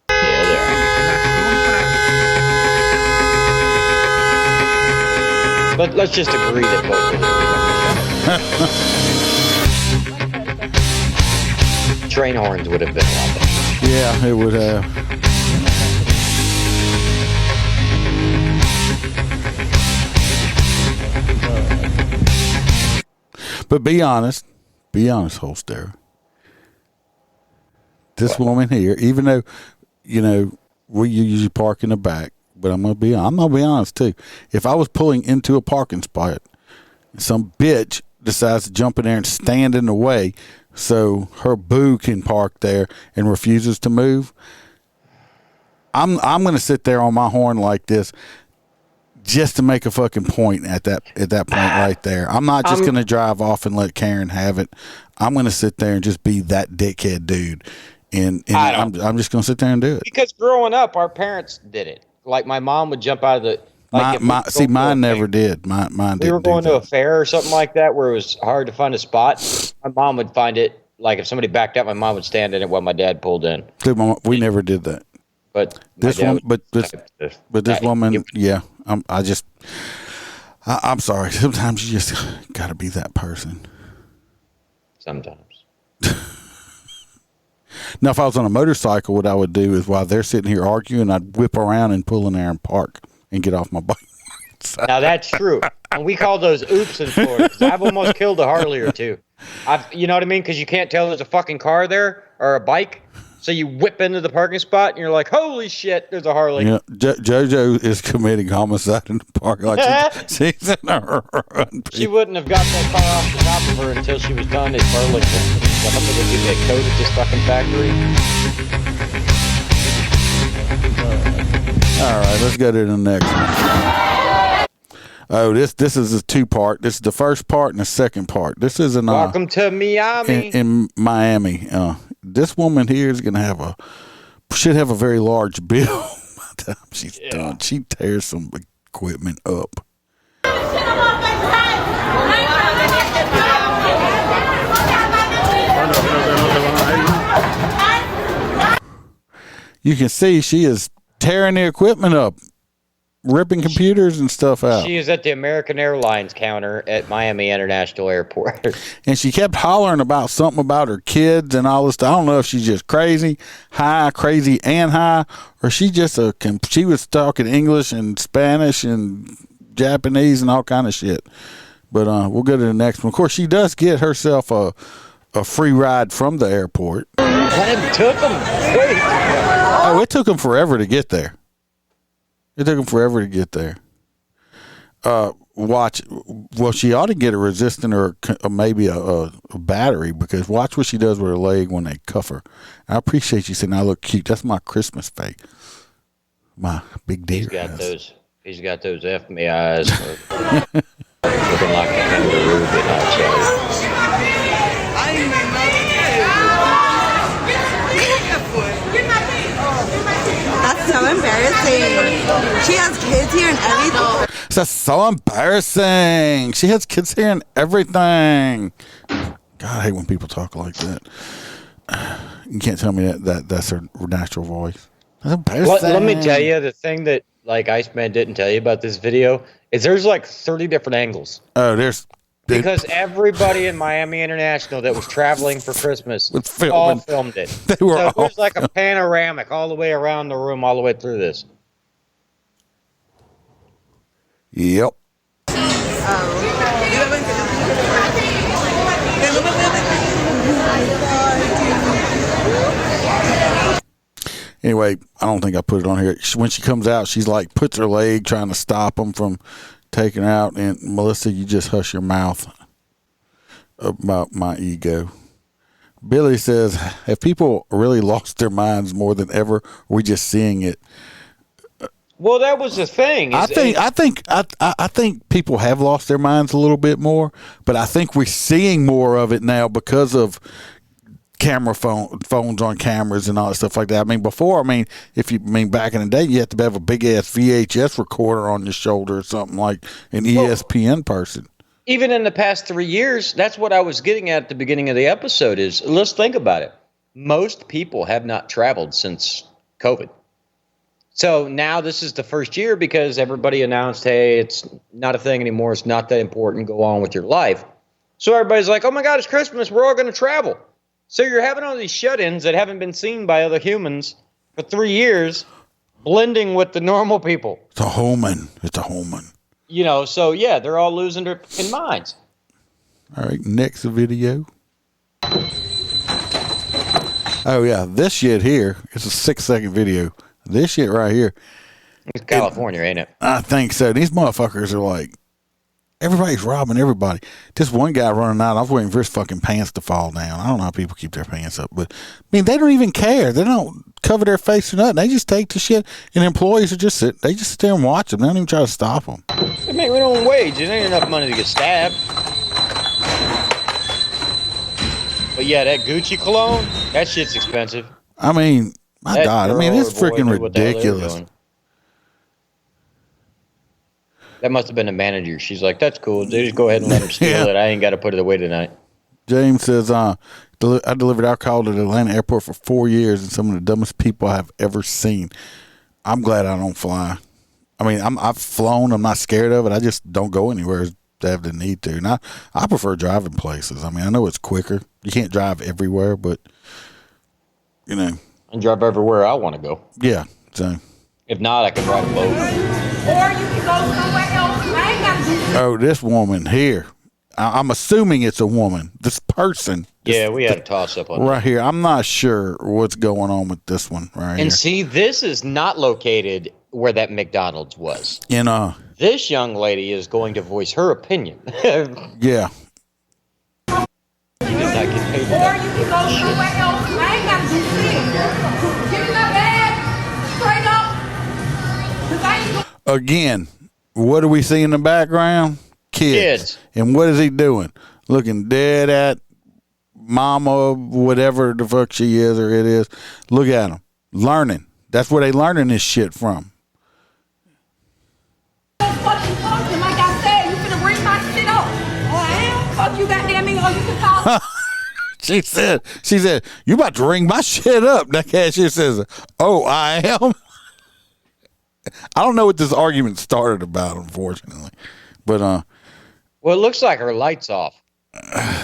Yeah, they are. But let's just agree that both of them. Train horns would have been a lot better. Yeah, it would have. But be honest, Holster. this woman here, even though, we usually park in the back, but I'm gonna be honest too. If I was pulling into a parking spot, some bitch decides to jump in there and stand in the way so her boo can park there and refuses to move, I'm gonna sit there on my horn like this just to make a fucking point at that point right there. I'm not just gonna drive off and let Karen have it. I'm gonna sit there and just be that dickhead dude, and I'm just gonna sit there and do it. Because growing up, our parents did it. Like my mom would jump out of the. Mine never did. Mine didn't. We were going to a fair or something like that where it was hard to find a spot. My mom would find it. Like if somebody backed up, my mom would stand in it while my dad pulled in. Dude, we never did that. But this woman, yeah. I'm sorry. Sometimes you just got to be that person. Sometimes. Now, if I was on a motorcycle, what I would do is while they're sitting here arguing, I'd whip around and pull in there and park and get off my bike. Now that's true, and we call those oops in Florida. 'Cause I've almost killed a Harley or two. You know what I mean? Because you can't tell there's a fucking car there or a bike. So you whip into the parking spot, and you're like, holy shit, there's a Harley. Yeah, JoJo is committing homicide in the parking lot. She's in a run. She wouldn't have got that car off the top of her until she was done at Burlington. I'm going to give me a code at this fucking factory. All right, let's go to the next one. Oh, this is a two-part. This is the first part and the second part. This is Welcome to Miami. In Miami. This woman here is going to should have a very large bill by the time she's done. She tears some equipment up. You can see she is tearing the equipment up, ripping computers and stuff out. She is at the American Airlines counter at Miami International Airport. And she kept hollering about something about her kids and all this stuff. I don't know if she's just crazy and high, or she was talking English and Spanish and Japanese and all kind of shit. But we'll go to the next one. Of course, she does get herself a free ride from the airport. It took them. It took them forever to get there. She ought to get a resistant or maybe a battery, because watch what she does with her leg when they cuff her. I appreciate you saying I look cute. That's my Christmas fake. My big deer. He's got those FMI eyes. Looking like a kangaroo, but not so. That's so embarrassing. She has kids here and everything. That's so embarrassing. She has kids here and everything. God, I hate when people talk like that. You can't tell me that's her natural voice. That's embarrassing. Let me tell you, the thing that Iceman didn't tell you about this video is there's 30 different angles. Oh, because everybody in Miami International that was traveling for Christmas all filmed it. There's a panoramic all the way around the room, all the way through this. Yep. Anyway, I don't think I put it on here. When she comes out, she's puts her leg trying to stop them from taking her out. And Melissa, you just hush your mouth about my ego. Billy says, have people really lost their minds more than ever? Or are we just seeing it? Well, that was the thing. I think people have lost their minds a little bit more, but I think we're seeing more of it now because of phones on cameras and all that stuff like that. I mean, before, back in the day, you had to have a big ass VHS recorder on your shoulder or something like an ESPN person. Even in the past 3 years, that's what I was getting at the beginning of the episode is, let's think about it. Most people have not traveled since COVID. So now this is the first year because everybody announced, hey, it's not a thing anymore. It's not that important. Go on with your life. So everybody's like, oh my God, it's Christmas. We're all going to travel. So you're having all these shut-ins that haven't been seen by other humans for 3 years, blending with the normal people. It's a homan. So yeah, they're all losing their minds. All right, next video. Oh yeah, this shit here. It's a 6-second video. This shit right here. It's California, ain't it? I think so. These motherfuckers are like, everybody's robbing everybody. This one guy running out, I was waiting for his fucking pants to fall down. I don't know how people keep their pants up, but I mean, they don't even care. They don't cover their face or nothing. They just take the shit, and employees are just sit there and watch them. They don't even try to stop them. They make minimum wage. It ain't enough money to get stabbed. But yeah, that Gucci cologne, that shit's expensive. I mean, my God. I mean, it's freaking ridiculous. That must have been the manager. She's like, that's cool. They just go ahead and let him steal it. I ain't got to put it away tonight. James says, I delivered alcohol to the Atlanta airport for 4 years, and some of the dumbest people I have ever seen. I'm glad I don't fly. I mean, I've flown. I'm not scared of it. I just don't go anywhere to have the need to. And I prefer driving places. I mean, I know it's quicker. You can't drive everywhere, but, you know. I drive everywhere I want to go. Yeah, so. If not, I can drive a boat. Or you can go somewhere else. I ain't got to do. Oh, this woman here. I'm assuming it's a woman. This person. Yeah, we had a toss-up on right here. I'm not sure what's going on with this one right here. And see, this is not located where that McDonald's was. This young lady is going to voice her opinion. Yeah. Or you can go somewhere else. I ain't got to do shit. Give me my bag. Straight up. 'Cause I ain't Again, what do we see in the background? Kids. And what is he doing? Looking dead at mama, whatever the fuck she is or it is. Look at him. Learning. That's where they learning this shit from. fucking talking. Like I said, you finna bring my shit up. Oh, I am? Fuck you, goddamn me. Oh, you can call. She said, you about to ring my shit up. That cashier says, oh, I am? I don't know what this argument started about, unfortunately. But, well, it looks like her light's off.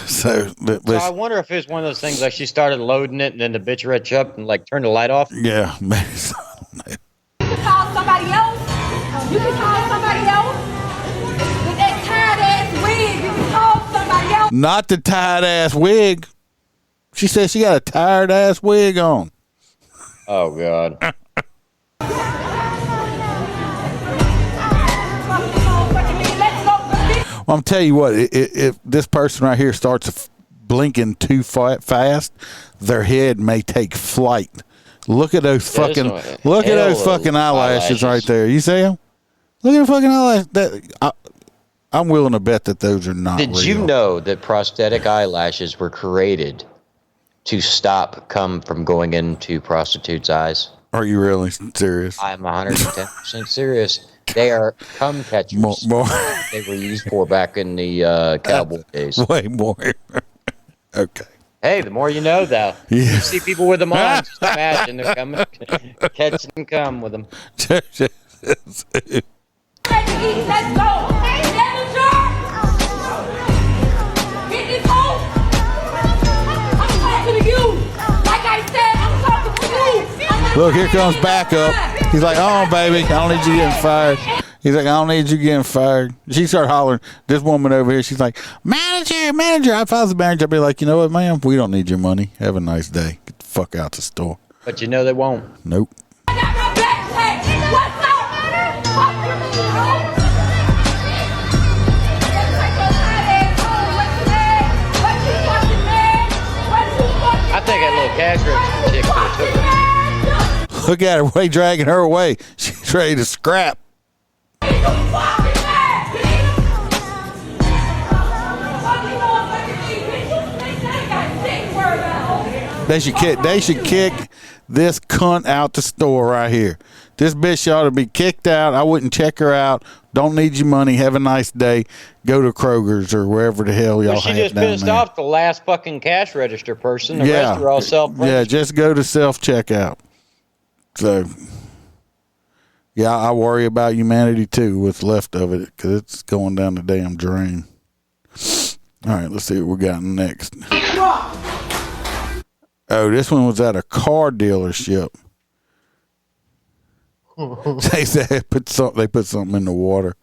So I wonder if it's one of those things like she started loading it and then the bitch reached up and like turned the light off. Yeah, maybe so. You can call somebody else. You can call somebody else. With that tired ass wig, you can call somebody else. Not the tired ass wig. She said she got a tired ass wig on. Oh, God. Well, I'm telling you what, if this person right here starts blinking too fast, their head may take flight. Look at those fucking eyelashes right there. You see them? Look at the fucking eyelashes. I'm willing to bet that those are not real. Did you know that prosthetic eyelashes were created to stop cum from going into prostitutes' eyes? Are you really serious? I'm 110% serious. They are cum catchers. More. They were used for back in the cowboy days. Way more. Okay. Hey, the more you know, though. Yeah. You see people with them on, just imagine they're coming, catching cum with them. Let's eat, let's go. Hey, manager! Get this home. I'm talking to you. Like I said, I'm talking to you. Look, here comes backup. He's like, oh, baby, I don't need you getting fired. He's like, I don't need you getting fired. She started hollering. This woman over here, she's like, manager. If I was the manager, I'd be like, you know what, ma'am? We don't need your money. Have a nice day. Get the fuck out the store. But you know they won't. Nope. I got my backpack. What's up? I think that little cash register chick could have took her. Look at her way dragging her away. She's ready to scrap. They should kick this cunt out the store right here. This bitch ought to be kicked out. I wouldn't check her out. Don't need your money. Have a nice day. Go to Kroger's or wherever the hell y'all have down there. She just pissed off the last fucking cash register person. The rest are all self-registered. Yeah, just go to self-checkout. So, yeah, I worry about humanity too, what's left of it, because it's going down the damn drain. All right, let's see what we got next. Oh, this one was at a car dealership. They said they put something in the water.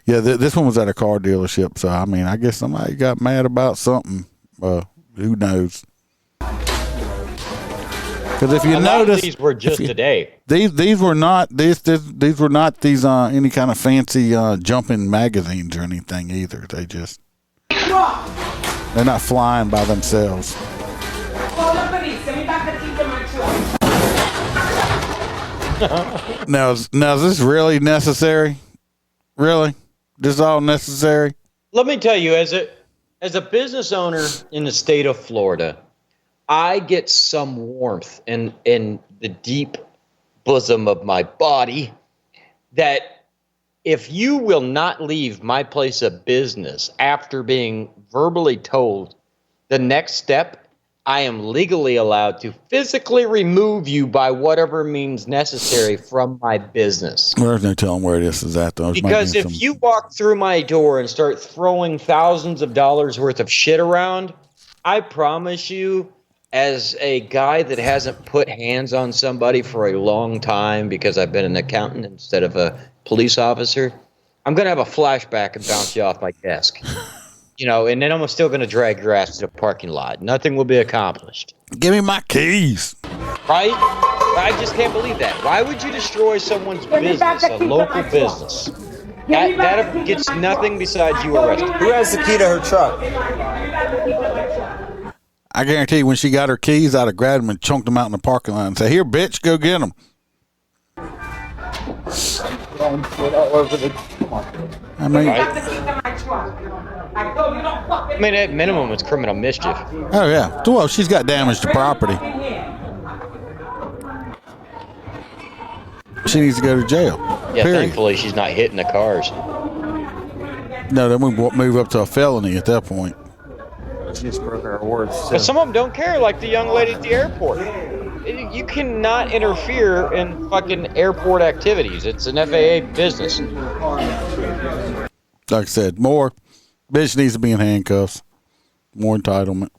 Yeah, this one was at a car dealership. So, I mean, I guess somebody got mad about something. Who knows? Because if you notice, these were just today. These were not these were not these any kind of fancy jumping magazines or anything either. They're not flying by themselves. Now is this really necessary? Really, this is all necessary? Let me tell you, as a business owner in the state of Florida, I get some warmth in the deep bosom of my body that if you will not leave my place of business after being verbally told the next step, I am legally allowed to physically remove you by whatever means necessary from my business. There's no telling where this is at, though. Because if you walk through my door and start throwing thousands of dollars worth of shit around, I promise you, as a guy that hasn't put hands on somebody for a long time because I've been an accountant instead of a police officer, I'm going to have a flashback and bounce you off my desk. And then I'm still going to drag your ass to the parking lot. Nothing will be accomplished. Give me my keys. Right? I just can't believe that. Why would you destroy someone's business, a local business? That gets nothing besides you arrested. Who has the key to her truck? I guarantee you, when she got her keys, I'd have grabbed them and chunked them out in the parking lot and say, "Here, bitch, go get them." I mean, at minimum, it's criminal mischief. Oh yeah. Well, she's got damage to property. She needs to go to jail. Yeah, period. Thankfully, she's not hitting the cars. No, then we move up to a felony at that point. She just broke her awards. But some of them don't care, like the young lady at the airport. You cannot interfere in fucking airport activities. It's an FAA business. Like I said, more bitch needs to be in handcuffs. More entitlement.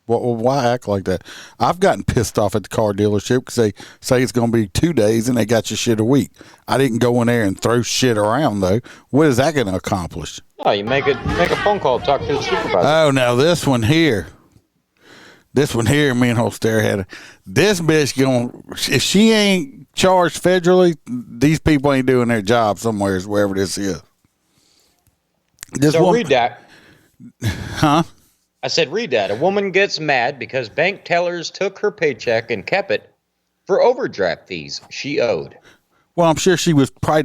Why act like that? I've gotten pissed off at the car dealership because they say it's going to be 2 days and they got your shit a week. I didn't go in there and throw shit around, though. What is that going to accomplish? Oh, you make a phone call, talk to the supervisor. Oh, now this one here, me and Holster had this bitch going. If she ain't charged federally, these people ain't doing their job somewhere, wherever this is. Read that. Huh? I said, read that. A woman gets mad because bank tellers took her paycheck and kept it for overdraft fees she owed. Well, I'm sure she was probably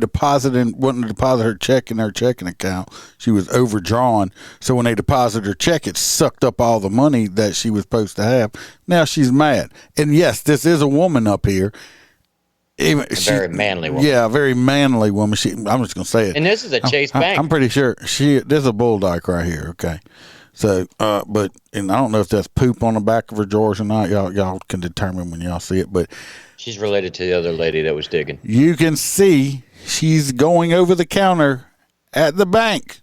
wanting to deposit her check in her checking account. She was overdrawn. So when they deposited her check, it sucked up all the money that she was supposed to have. Now she's mad. And yes, this is a woman up here. Very manly woman. Yeah, a very manly woman. I'm just going to say it. And this is a Chase Bank. I'm pretty sure this is a bulldog right here. Okay. So, and I don't know if that's poop on the back of her drawers or not. Y'all can determine when y'all see it, but she's related to the other lady that was digging. You can see she's going over the counter at the bank.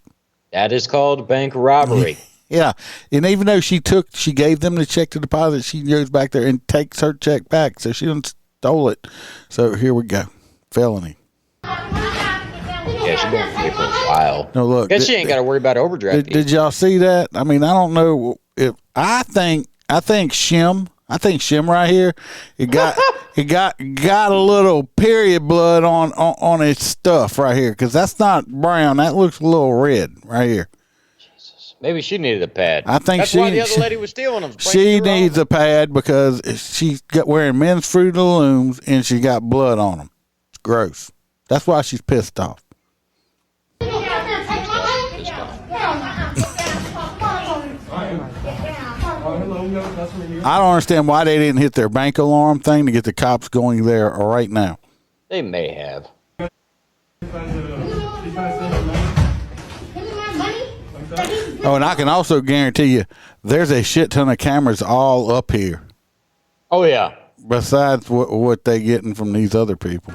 That is called bank robbery. Yeah. And even though she gave them the check to deposit, she goes back there and takes her check back. So she done stole it. So here we go. Felony. Yeah, she's going to pay for a while. No, look. Guess she ain't got to worry about overdraft. Did y'all see that? I mean, I don't know if I think Shim right here, it got a little period blood on its stuff right here, because that's not brown. That looks a little red right here. Jesus, maybe she needed a pad. I think that's why the other lady was stealing them. She needs a pad because she's wearing men's Fruit of the Looms and she got blood on them. It's gross. That's why she's pissed off. I don't understand why they didn't hit their bank alarm thing to get the cops going there right now. They may have. Oh, and I can also guarantee you there's a shit ton of cameras all up here. Oh, yeah. Besides what they getting from these other people.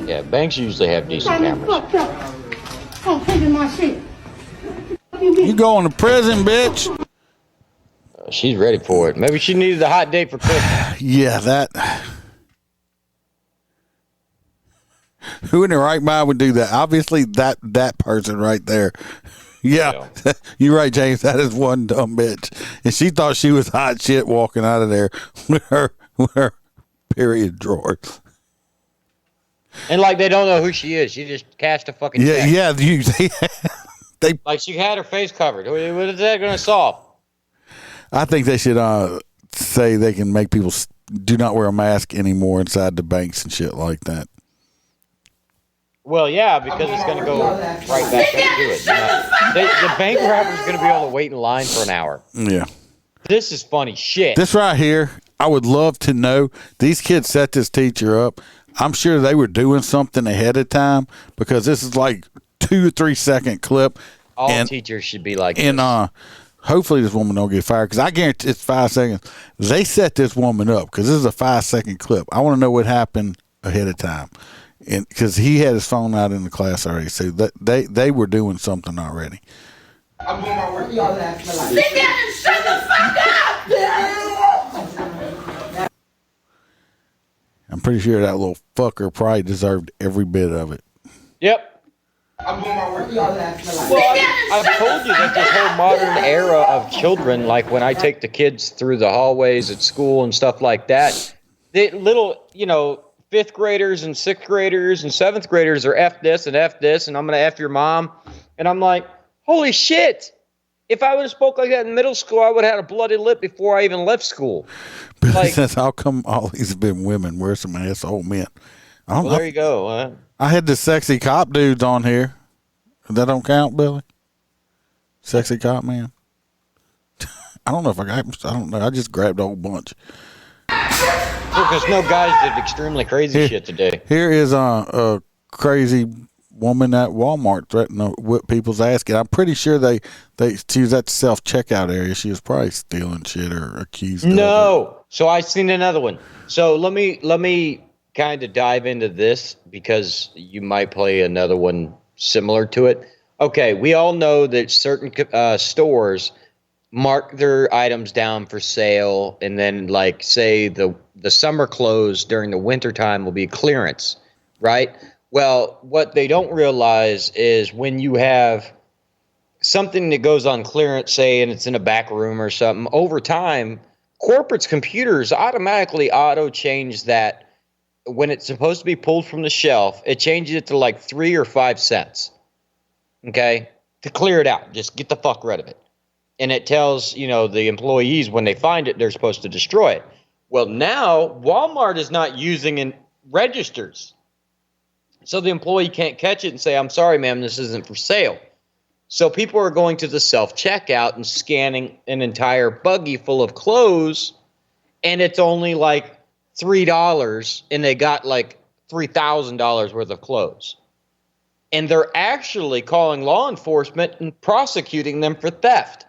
Yeah, banks usually have decent cameras. You going to prison, bitch? She's ready for it. Maybe she needed a hot date for Christmas. Yeah, that. Who in their right mind would do that? Obviously, that person right there. Yeah, you're right, James. That is one dumb bitch. And she thought she was hot shit walking out of there with her period drawers. And like they don't know who she is. She just cashed a fucking check. Yeah. They like she had her face covered. What is that going to solve? I think they should say they can make people do not wear a mask anymore inside the banks and shit like that. Well, yeah, because it's going to go right back into it. The bank robber is going to be able to wait in line for an hour. Yeah. This is funny shit. This right here, I would love to know. These kids set this teacher up. I'm sure they were doing something ahead of time because this is like 2 or 3 second clip. All teachers should be like and this. Hopefully this woman don't get fired because I guarantee it's 5 seconds. They set this woman up because this is a 5 second clip. I want to know what happened ahead of time, and because he had his phone out in the class already, so they were doing something already. I'm doing my work. Y'all act like sit down and shut the fuck up. I'm pretty sure that little fucker probably deserved every bit of it. Yep. I'm doing my work. Y'all act like well, I've told you that this whole modern era of children, like when I take the kids through the hallways at school and stuff like that, the little, 5th graders and 6th graders and 7th graders are F this and F this, and I'm going to F your mom. And I'm like, holy shit. If I would have spoke like that in middle school, I would have had a bloody lip before I even left school. Billy says, how come all these have been women? Where's some asshole men? There you go. I had the sexy cop dudes on here. That don't count, Billy? Sexy cop man? I don't know if I don't know. I just grabbed a whole bunch. Because no guys did extremely crazy shit today. Here is a crazy woman at Walmart threatening to whip people's ass. I'm pretty sure she was at the self-checkout area. She was probably stealing shit or accused of it. So I seen another one. So let me kind of dive into this because you might play another one similar to it. Okay, we all know that certain stores mark their items down for sale, and then like say the summer clothes during the winter time will be clearance, right? Well, what they don't realize is when you have something that goes on clearance, say, and it's in a back room or something, over time, corporate's computers automatically auto-change that. When it's supposed to be pulled from the shelf, it changes it to like 3 or 5 cents. Okay? To clear it out. Just get the fuck rid of it. And it tells, the employees when they find it, they're supposed to destroy it. Well, now Walmart is not using registers. So the employee can't catch it and say, I'm sorry, ma'am, this isn't for sale. So people are going to the self-checkout and scanning an entire buggy full of clothes, and it's only like $3, and they got like $3,000 worth of clothes. And they're actually calling law enforcement and prosecuting them for theft.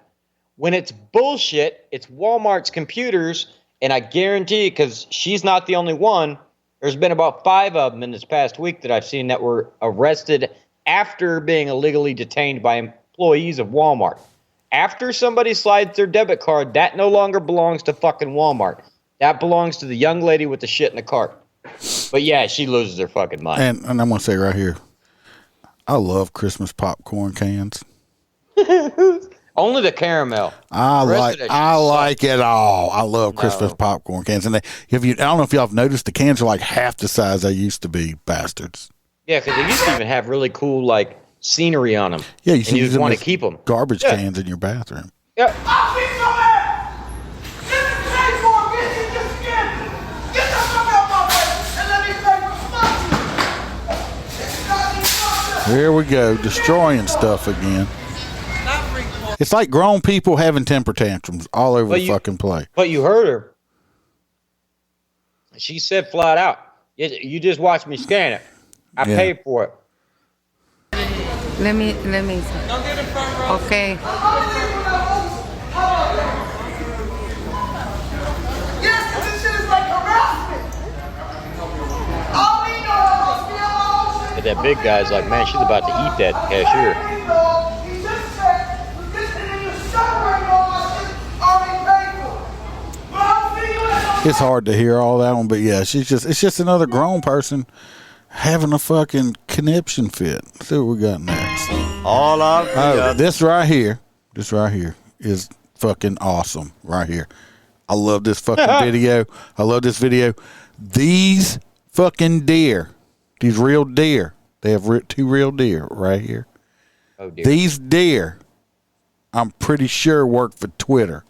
When it's bullshit, it's Walmart's computers, and I guarantee, because she's not the only one, there's been about 5 of them in this past week that I've seen that were arrested after being illegally detained by employees of Walmart. After somebody slides their debit card, that no longer belongs to fucking Walmart. That belongs to the young lady with the shit in the cart. But yeah, she loses her fucking mind. And I'm going to say right here, I love Christmas popcorn cans. Only the caramel. I like it all. I love Christmas popcorn cans. And I don't know if y'all have noticed, the cans are like half the size they used to be, bastards. Yeah, because they used to even have really cool, like, scenery on them. Yeah, you just want to keep them. Garbage cans in your bathroom. Yeah. Here we go, destroying stuff again. It's like grown people having temper tantrums all over the fucking place. But you heard her. She said flat out, you just watch me scan it. I paid for it. Let me see. Okay. But that big guy's like, man, she's about to eat that cashier. It's hard to hear all that one, but yeah, it's just another grown person having a fucking conniption fit. Let's see what we got next. All of this right here is fucking awesome. Right here. I love this fucking video. I love this video. These fucking deer, these real deer, they have two real deer right here. Oh, dear. These deer, I'm pretty sure work for Twitter.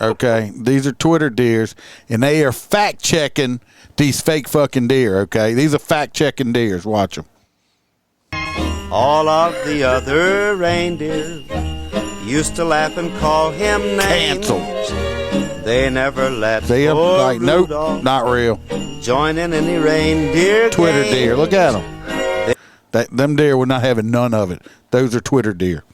Okay, these are Twitter deers, and they are fact checking these fake fucking deer. Okay, these are fact checking deers. Watch them. All of the other reindeer used to laugh and call him names. Canceled. They never let They are poor like, nope, Rudolph not real. join in any reindeer Twitter game. deer. Look at them. Them deer were not having none of it. Those are Twitter deer.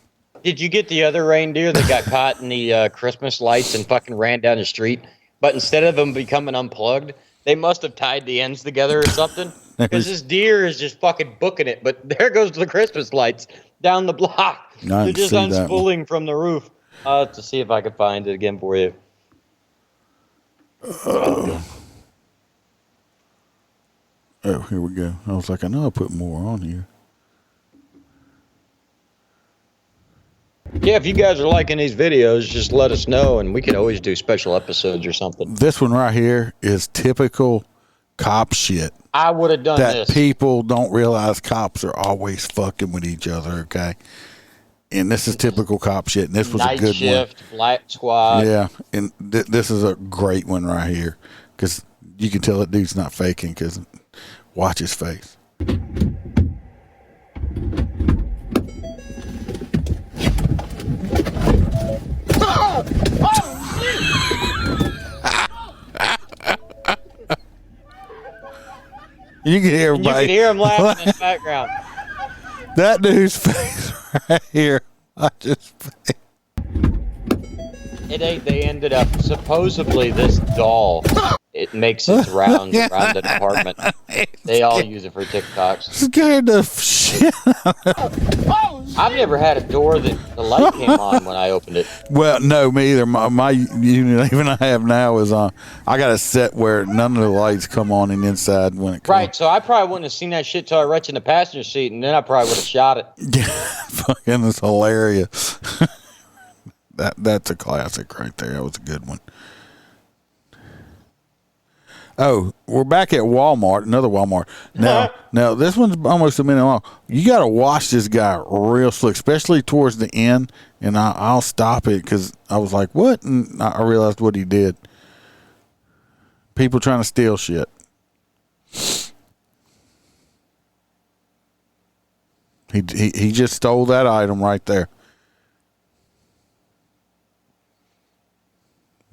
Did you get the other reindeer that got caught in the Christmas lights and fucking ran down the street? But instead of them becoming unplugged, they must have tied the ends together or something. Because this deer is just fucking booking it. But there goes the Christmas lights down the block. They're just unspooling from the roof. I'll have to see if I can find it again for you. Oh, here we go. I was like, I know I put more on here. Yeah, if you guys are liking these videos, just let us know, and we can always do special episodes or something. This one right here is typical cop shit. I would have done that this. People don't realize cops are always fucking with each other, okay? And this is typical cop shit, and this was Night a good shift, Black Squad. Yeah, and this is a great one right here, because you can tell that dude's not faking, because watch his face. You can hear everybody. You can hear him laughing in the background. That dude's face right here. Watch his face. They ended up, supposedly this doll, it makes its rounds around the department. They all use it for TikToks. Scared the shit out of I've never had a door that the light came on when I opened it. Well, no, me either. My unit, even I have now, is on. I got a set where none of the lights come on in inside when it comes. Right, so I probably wouldn't have seen that shit till I reached in the passenger seat, and then I probably would have shot it. Yeah, fucking, it's hilarious. That's a classic right there. That was a good one. Oh, we're back at Walmart, another Walmart. Now this one's almost a minute long. You got to watch this guy real slick, especially towards the end. And I'll stop it because I was like, what? And I realized what he did. People trying to steal shit. He just stole that item right there.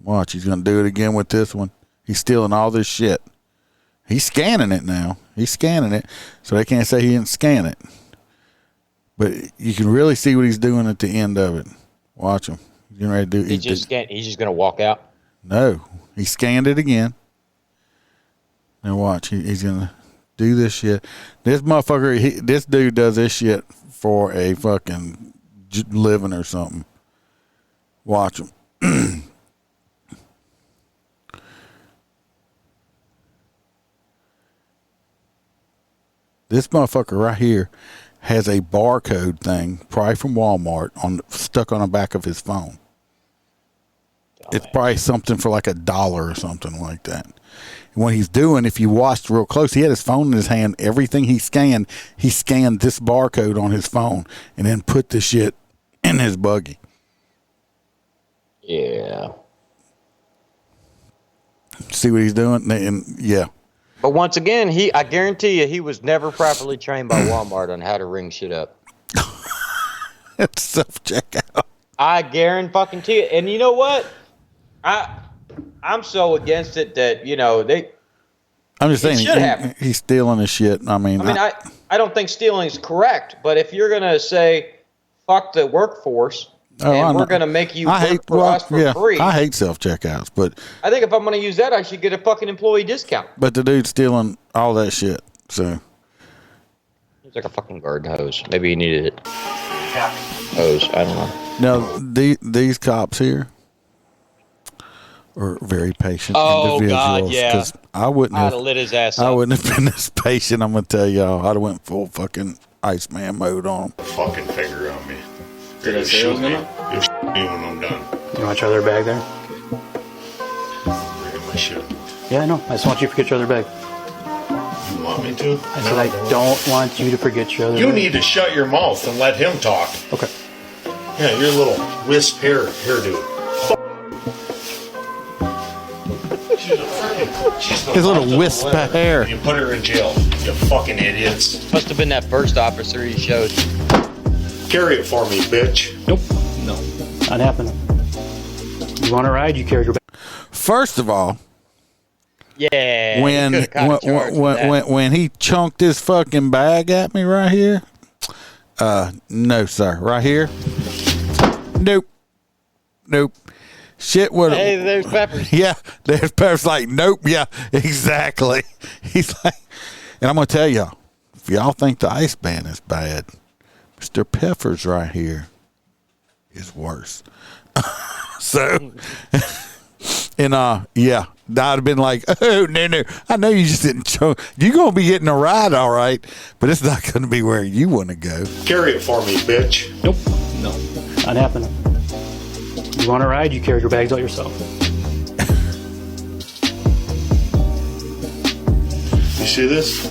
Watch, he's going to do it again with this one. He's stealing all this shit. He's scanning it now. He's scanning it, so they can't say he didn't scan it. But you can really see what he's doing at the end of it. Watch him. He's getting ready to do. He's just going to walk out? No. He scanned it again. Now watch. He's going to do this shit. This motherfucker, this dude does this shit for a fucking living or something. Watch him. This motherfucker right here has a barcode thing, probably from Walmart, stuck on the back of his phone. It's probably something for like $1 or something like that. And what he's doing, if you watched real close, he had his phone in his hand. Everything he scanned this barcode on his phone and then put the shit in his buggy. Yeah. See what he's doing? And yeah. But once again, I guarantee you, he was never properly trained by Walmart on how to ring shit up. It's self-checkout. I guarantee you. And you know what? I'm so against it that, I'm just saying he's stealing his shit. I don't think stealing is correct, but if you're going to say, fuck the workforce, and we're going to make you work for us for free. I hate self-checkouts, but I think if I'm going to use that, I should get a fucking employee discount. But the dude's stealing all that shit, so. It's like a fucking garden hose. Maybe he needed it. Hose, I don't know. Now, these cops here or very patient Oh, individuals. God, yeah. Because I wouldn't I'd have have lit his ass I up. wouldn't have been this patient. I'm gonna tell y'all. I'd have went full fucking Iceman mode on him. Fucking finger on me. Did I say I was gonna? You'll shoot me when I'm done. You want your other bag there? Bring my shit. Yeah, I know. I just want you to forget your other bag. You want me to? I said I don't want you to forget your other You bag. need to shut your mouth and let him talk. Okay. Yeah, your little wisp hairdo. His little wisp of hair. You put her in jail, you fucking idiots. Must have been that first officer he showed. Carry it for me, bitch. Nope. No. Not happening. You want to ride? You carry your bag. First of all, Yeah. when he chunked his fucking bag at me right here, no sir, right here, nope. Shit would have. Hey, there's Peppers. Yeah, there's Peppers. Like, nope. Yeah, exactly. He's like, and I'm gonna tell y'all, if y'all think the Iceman is bad, Mr. Peppers right here is worse. So, and yeah, I'd have been like, oh no, I know you just didn't choke. You're gonna be getting a ride, all right, but it's not gonna be where you want to go. Carry it for me, bitch. Nope. No. Not happening. You want to ride? You carry your bags out yourself. You see this?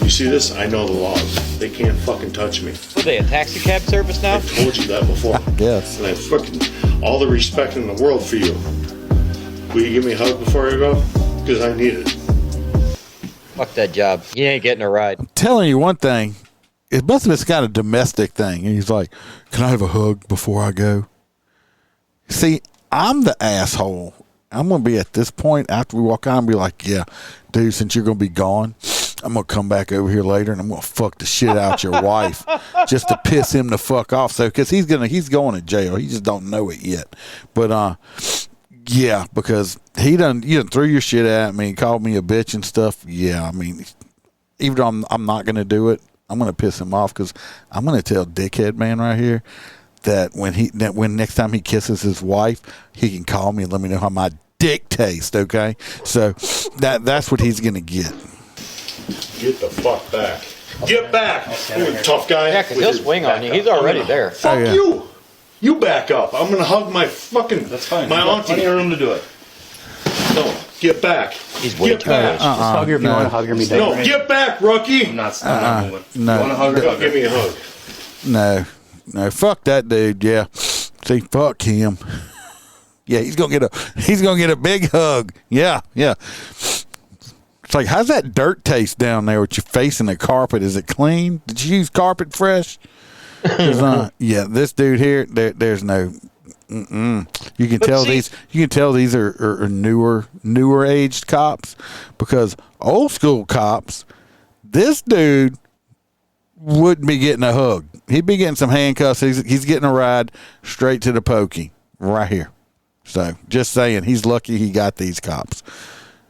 You see this? I know the laws. They can't fucking touch me. What are they, a taxi cab service now? I told you that before. Yes. And I fucking all the respect in the world for you. Will you give me a hug before I go? Because I need it. Fuck that job. You ain't getting a ride. I'm telling you one thing, it must have been kind of domestic thing. And he's like, can I have a hug before I go? See, I'm the asshole. I'm going to be at this point after we walk out and be like, yeah, dude, since you're going to be gone, I'm going to come back over here later and I'm going to fuck the shit out your wife just to piss him the fuck off. So, because he's going to jail. He just don't know it yet. But, yeah, because you done threw your shit at me and called me a bitch and stuff. Yeah, I mean, even though I'm not going to do it, I'm going to piss him off because I'm going to tell dickhead man right here that when next time he kisses his wife, he can call me and let me know how my dick tastes, okay? So that's what he's going to get. Get the fuck back. Get back, you tough guy. Yeah, because he'll swing on you. He's already there. Fuck you. You back up. I'm going to hug my fucking... That's fine. My auntie. Plenty of room to do it. No, get back. He's way too back. Just hug her if you want to hug her. Me down. No, get back, rookie. I'm not moving. No. You want to hug her? Give me a hug. No, fuck that dude. Yeah, see, fuck him. Yeah, he's gonna get a big hug. Yeah. It's like, how's that dirt taste down there with your face in the carpet? Is it clean? Did you use Carpet Fresh? Yeah, this dude here, there's no. You can tell these are newer aged cops, because old school cops, this dude wouldn't be getting a hug. He'd be getting some handcuffs. He's getting a ride straight to the pokey right here. So just saying, he's lucky he got these cops.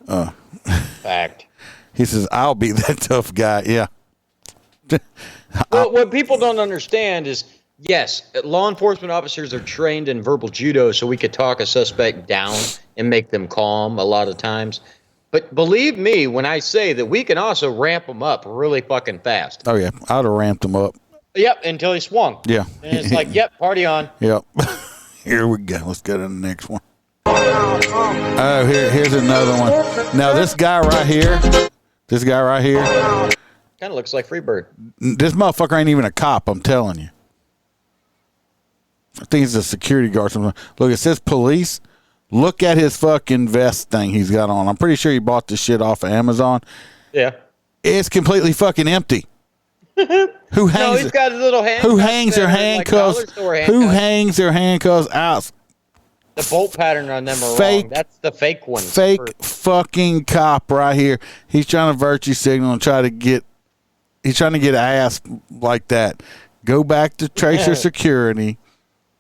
Fact. He says, I'll be that tough guy. Yeah. Well, what people don't understand is, yes, law enforcement officers are trained in verbal judo so we could talk a suspect down and make them calm a lot of times. But believe me when I say that we can also ramp them up really fucking fast. Oh, yeah. I'd have ramped him up. Yep, until he swung. Yeah. And it's like, yep, party on. Yep. Here we go. Let's go to the next one. Oh, here's another one. Now, this guy right here, Kind of looks like Freebird. this motherfucker ain't even a cop, I'm telling you. I think he's a security guard or something. Look, it says police. Look at his fucking vest thing he's got on. I'm pretty sure he bought this shit off of Amazon. Yeah. It's completely fucking empty. Who hangs? No, he's got his little handcuffs. Who hangs their handcuffs? Like dollar store Who handcuffs. hangs their handcuffs out? The bolt pattern on them are Fake- wrong. That's the fake one. Fake fucking cop right here. He's trying to virtue signal and he's trying to get ass like that. Go back to Tracer Security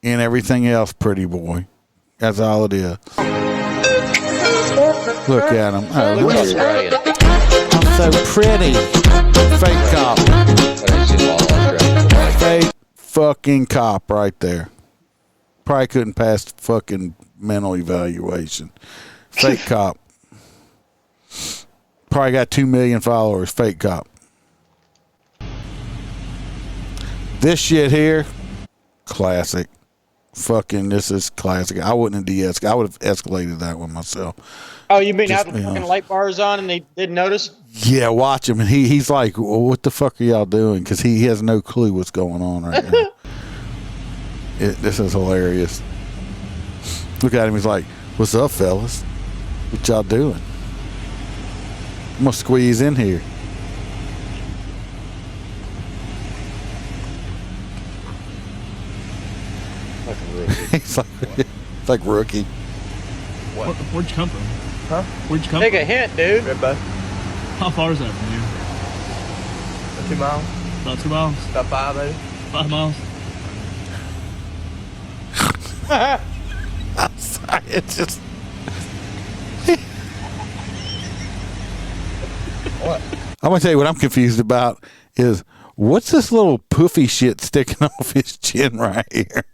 and everything else, pretty boy. That's all it is. Look at him. Oh, Look look at at I'm so pretty. Fake cop. Fake fucking cop right there. Probably couldn't pass fucking mental evaluation. Fake cop. Probably got 2 million followers. Fake cop. This shit here, classic. Fucking, this is classic. I wouldn't have I would have escalated that one myself. Oh, you mean how the fucking light bar is on and they didn't notice? Yeah, watch him, and he's like, well, "What the fuck are y'all doing?" Because he has no clue what's going on right now. This is hilarious. Look at him. He's like, "What's up, fellas? What y'all doing? I'm gonna squeeze in here." It's like rookie. Where'd you come from? Huh? Where'd you come Take from? a hint, dude. Redbud. How far is that from here? 2 miles. About 2 miles? About 5, maybe. 5 miles? I'm sorry, it's just. What? I'm gonna tell you what I'm confused about is what's this little poofy shit sticking off his chin right here?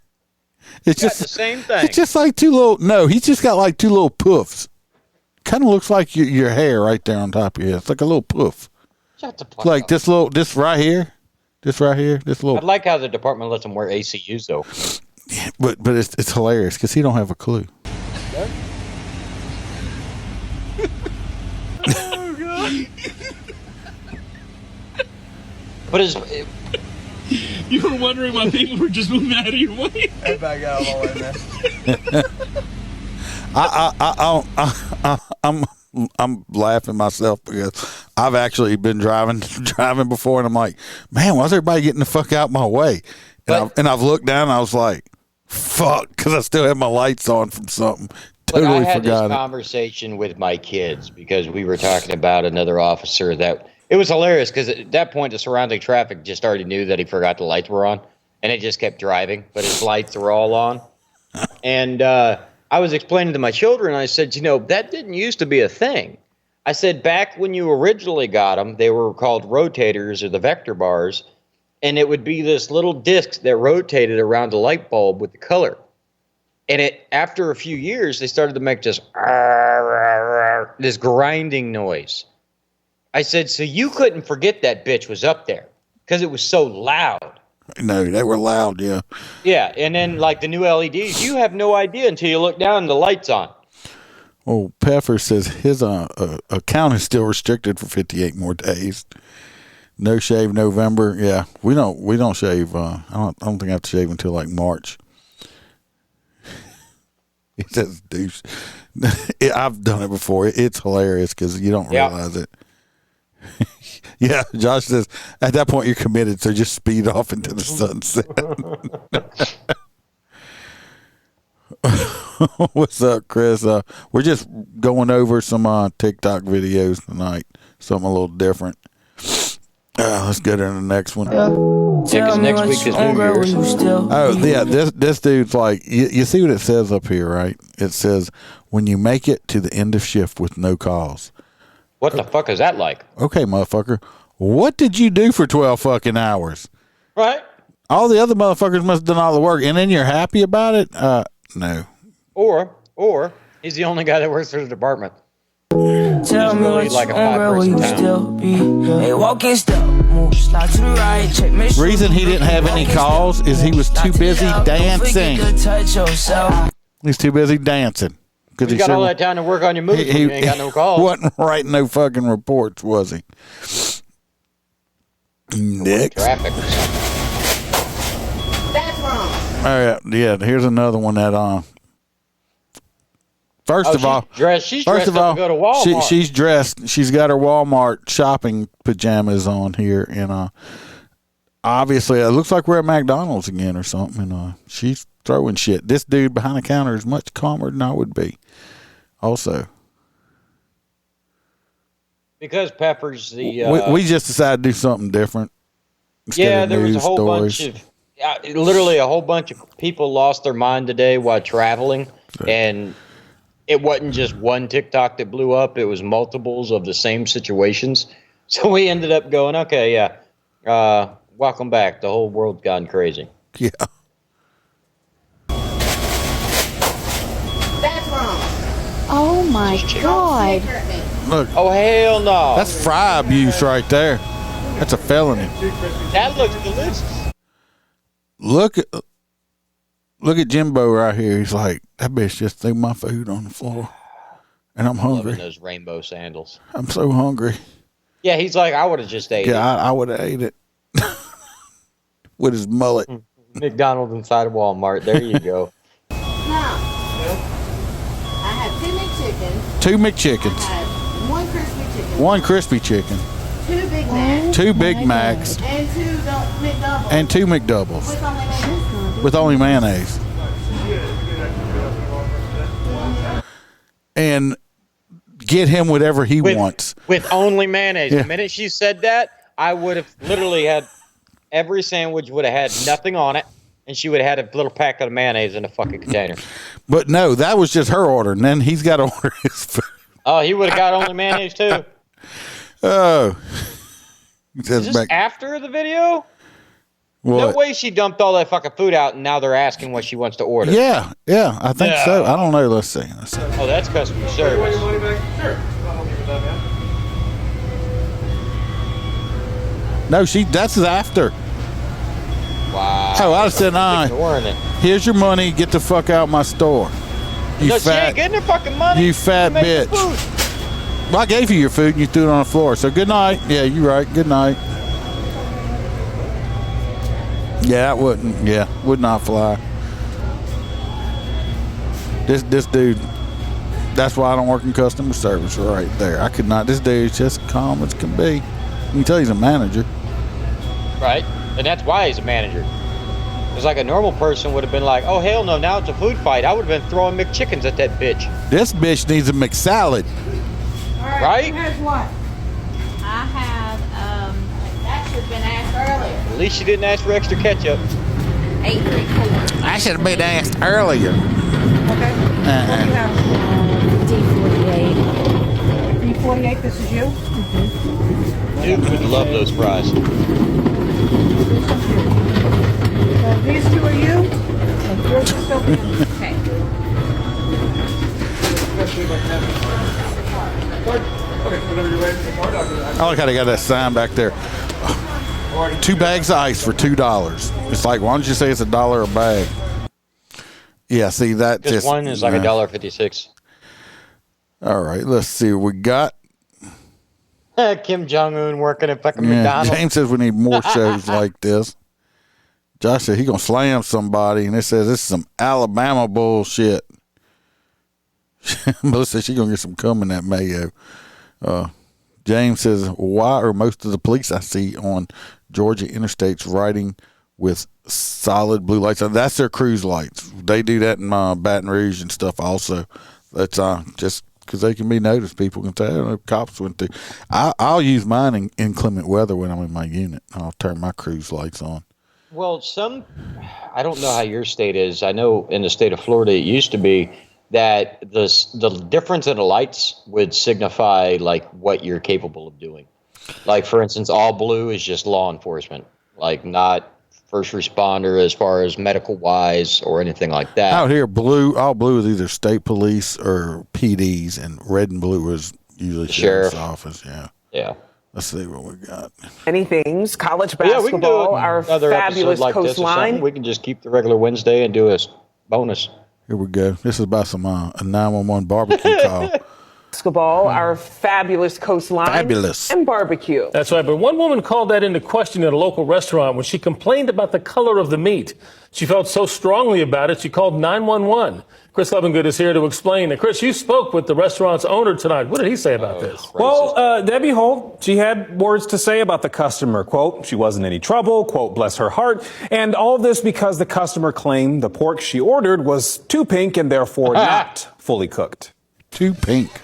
It's just the same thing. It's just like two little. No, he's just got like two little poofs. Kind of looks like your hair right there on top of your head. It's like a little poof. Shut the fuck Like up. this right here, this little. I like how the department lets them wear ACUs though. But it's hilarious because he don't have a clue. Oh, God. But it's. You were wondering why people were just moving out of your way. Everybody got all the way in there. I'm laughing myself because I've actually been driving before, and I'm like, man, why's everybody getting the fuck out my way? And I've looked down, and I was like, fuck, because I still have my lights on from something. Totally I had forgot this it. conversation with my kids because we were talking about another officer that it was hilarious because at that point the surrounding traffic just already knew that he forgot the lights were on and it just kept driving, but his lights were all on. And I was explaining to my children, I said, that didn't used to be a thing. I said, back when you originally got them, they were called rotators or the vector bars, and it would be this little disc that rotated around the light bulb with the color. And after a few years, they started to make this grinding noise. I said, so you couldn't forget that bitch was up there because it was so loud. No, they were loud, yeah. Yeah, and then like the new LEDs, you have no idea until you look down and the light's on. Well, Peffer says his account is still restricted for 58 more days. No shave November. Yeah, we don't shave. I don't think I have to shave until like March. He says, douche. I've done it before. It's hilarious because you don't realize it. Yeah, Josh says, at that point you're committed, so just speed off into the sunset. What's up, Chris? We're just going over some TikTok videos tonight. Something a little different. Let's go to the next one. Because next week is New Year's. Oh, yeah, this dude's like, you see what it says up here, right? It says, when you make it to the end of shift with no calls. What the fuck is that like? Okay, motherfucker. What did you do for 12 fucking hours? Right. All the other motherfuckers must have done all the work, and then you're happy about it? No. Or he's the only guy that works for the department. Tell me really what like you a on, girl, will you five-person still be? Hey, walking step, move, slide to the right, check me. Reason he didn't have any calls is he was too busy dancing. He's too busy dancing. You got all that time to work on your moves when you ain't got no calls. Wasn't writing no fucking reports, was he? Next. Traffic. That's wrong. All right, yeah, here's another one that First of all, she's dressed up to go to Walmart. She's dressed. She's got her Walmart shopping pajamas on here, and obviously it looks like we're at McDonald's again or something. And she's throwing shit. This dude behind the counter is much calmer than I would be. Also, because Pepper's the we just decided to do something different. Yeah, there was a whole bunch of literally a whole bunch of people lost their mind today while traveling, and it wasn't just one TikTok that blew up. It was multiples of the same situations. So we ended up going, okay, yeah, welcome back. The whole world's gone crazy. Yeah. my God. Look. Oh, hell no. That's fry abuse right there. That's a felony. That looks delicious. Look at Jimbo right here. He's like, that bitch just threw my food on the floor. And I'm hungry. Loving those rainbow sandals. I'm so hungry. Yeah, he's like, I would have just ate it. Yeah, I would have ate it. With his mullet. McDonald's inside of Walmart. There you go. Now, I have 2 2 McChickens. McChickens. I have 1 crispy chicken. 1 crispy chicken. 2 Big Macs. 2 Big Macs. And 2 McDoubles. And 2 McDoubles. With only With mayonnaise. only mayonnaise. And get him whatever he wants. With only mayonnaise. Yeah. The minute she said that, I would have literally had every sandwich would have had nothing on it, and she would have had a little packet of mayonnaise in a fucking container. But no, that was just her order, and then he's got to order his food. Oh, he would have got only mayonnaise too. Oh. Is this after the video? What? No way she dumped all that fucking food out, and now they're asking what she wants to order. Yeah, I think so. I don't know. Let's see. Oh, that's customer service. No, that's after. Wow. Oh, I said, Ignoring it. here's your money. Get the fuck out my store. You No, she fat, ain't getting her fucking money. you fat Make her bitch. food. Well, I gave you your food and you threw it on the floor. So good night. Yeah, you're right. Good night. Yeah, that wouldn't. Yeah, would not fly. This dude. That's why I don't work in customer service. Right there, I could not. This dude's just calm as can be. You can tell he's a manager. Right, and that's why he's a manager. It's like a normal person would have been like, "Oh hell no! Now it's a food fight." I would have been throwing McChickens at that bitch. This bitch needs a McSalad. Right? Who has what? I have, that should have been asked earlier. At least she didn't ask for extra ketchup. 834. I should have been asked earlier. Okay. What do you have? D48. D48, this is you? Dude would love those fries. These 2 are you? And yours is still being. Okay. I like how they got that sign back there. 2 bags of ice for $2. It's like, why don't you say it's $1 a bag? Yeah, see that Just just one is like $1.56. All right, let's see what we got. Kim Jong-un working at fucking McDonald's. James says we need more shows like this. Josh said he's gonna slam somebody, and it says this is some Alabama bullshit. Melissa says she's gonna get some cum in that mayo. James says, why are most of the police I see on Georgia interstates riding with solid blue lights? That's their cruise lights. They do that in Baton Rouge and stuff also. That's just because they can be noticed. People can tell. The cops went through. I'll use mine in inclement weather when I'm in my unit. I'll turn my cruise lights on. Well, I don't know how your state is. I know in the state of Florida it used to be that the difference in the lights would signify like what you're capable of doing. Like, for instance, all blue is just law enforcement, like not first responder as far as medical wise or anything like that. Out here, all blue is either state police or PDs, and red and blue is usually sheriff's office. Yeah. Let's see what we got. Many things. College Yeah, we can do basketball, our another fabulous episode like this or coastline. something. We can just keep the regular Wednesday and do a bonus. Here we go. This is about some a 911 barbecue call. Basketball, our fabulous coastline. Fabulous. And barbecue. That's right, but one woman called that into question at a local restaurant when she complained about the color of the meat. She felt so strongly about it, she called 911. Chris Levengood is here to explain. And Chris, you spoke with the restaurant's owner tonight. What did he say about this? Well, Debbie Holt, she had words to say about the customer. Quote, she wasn't any trouble, quote, bless her heart. And all of this because the customer claimed the pork she ordered was too pink and therefore not fully cooked. Too pink.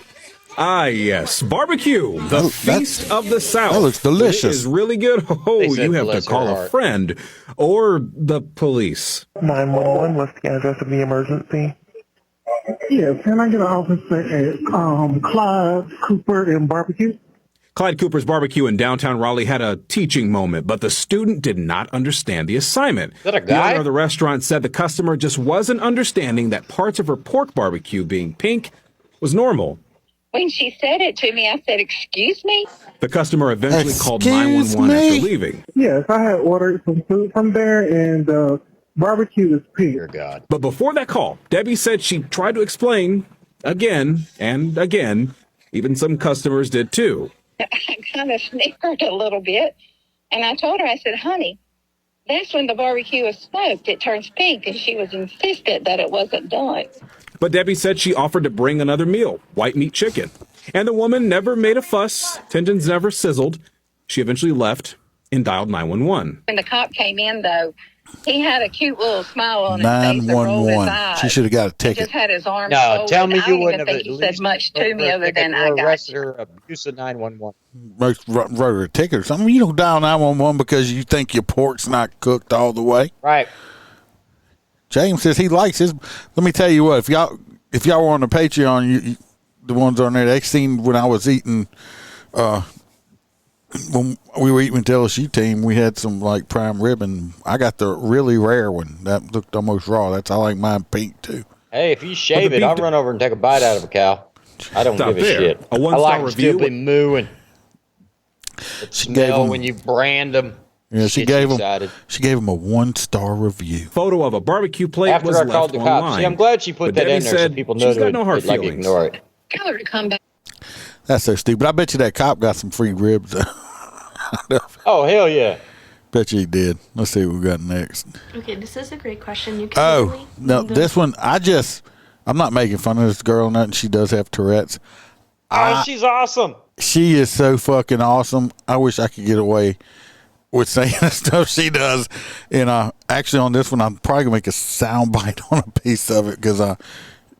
Ah, yes. Barbecue, the feast of the South. That looks delicious. It is really good. Oh, you have to call a friend or the police. 911, what's the address of the emergency? Yes, can I get an officer at Clyde Cooper and Barbecue? Clyde Cooper's Barbecue in downtown Raleigh had a teaching moment, but the student did not understand the assignment. Is that a The guy? owner of the restaurant said the customer just wasn't understanding that parts of her pork barbecue being pink was normal. When she said it to me, I said, "Excuse me?" The customer eventually called Excuse 911 me? after leaving. Yes, I had ordered some food from there, and barbecue is pink. Dear God. But before that call, Debbie said she tried to explain again and again. Even some customers did too. I kind of snickered a little bit, and I told her, I said, "Honey, that's when the barbecue is smoked. It turns pink," and she was insistent that it wasn't done. But Debbie said she offered to bring another meal, white meat chicken. And the woman never made a fuss. Tensions never sizzled. She eventually left and dialed 911. When the cop came in, though, he had a cute little smile on his face and rolled his 911. eyes. She should have got a He ticket. just had his arms No, folded. tell me I you don't wouldn't even have think at he said least much to me other than, "I got arrested you." her abuse of 911. Wrote her a ticket or something. You don't dial 911 because you think your pork's not cooked all the way. Right. James says he likes his. Let me tell you what. If y'all were on the Patreon, you the ones on there, they seen when I was eating. When we were eating with the LSU team, we had some like prime rib, and I got the really rare one that looked almost raw. I like mine pink too. Hey, if you shave it, I'll run over and take a bite out of a cow. I don't give a shit. A I one-star like them review. still be mooing. The smell when you brand them. Yeah, she Gets gave you him. excited. She gave him a 1-star review. Photo of a barbecue plate After was I left called the cops. online. See, I'm glad she put But that Debbie in there so said people know she's got to no hard like feelings. ignore it. Tell her to come back. That's so stupid. I bet you that cop got some free ribs. Oh, hell yeah. Bet you he did. Let's see what we got next. Okay, this is a great question. You can Oh, no, this one, I'm not making fun of this girl or nothing. She does have Tourette's. Oh, she's awesome. She is so fucking awesome. I wish I could get away with saying the stuff she does. And actually on this one, I'm probably going to make a sound bite on a piece of it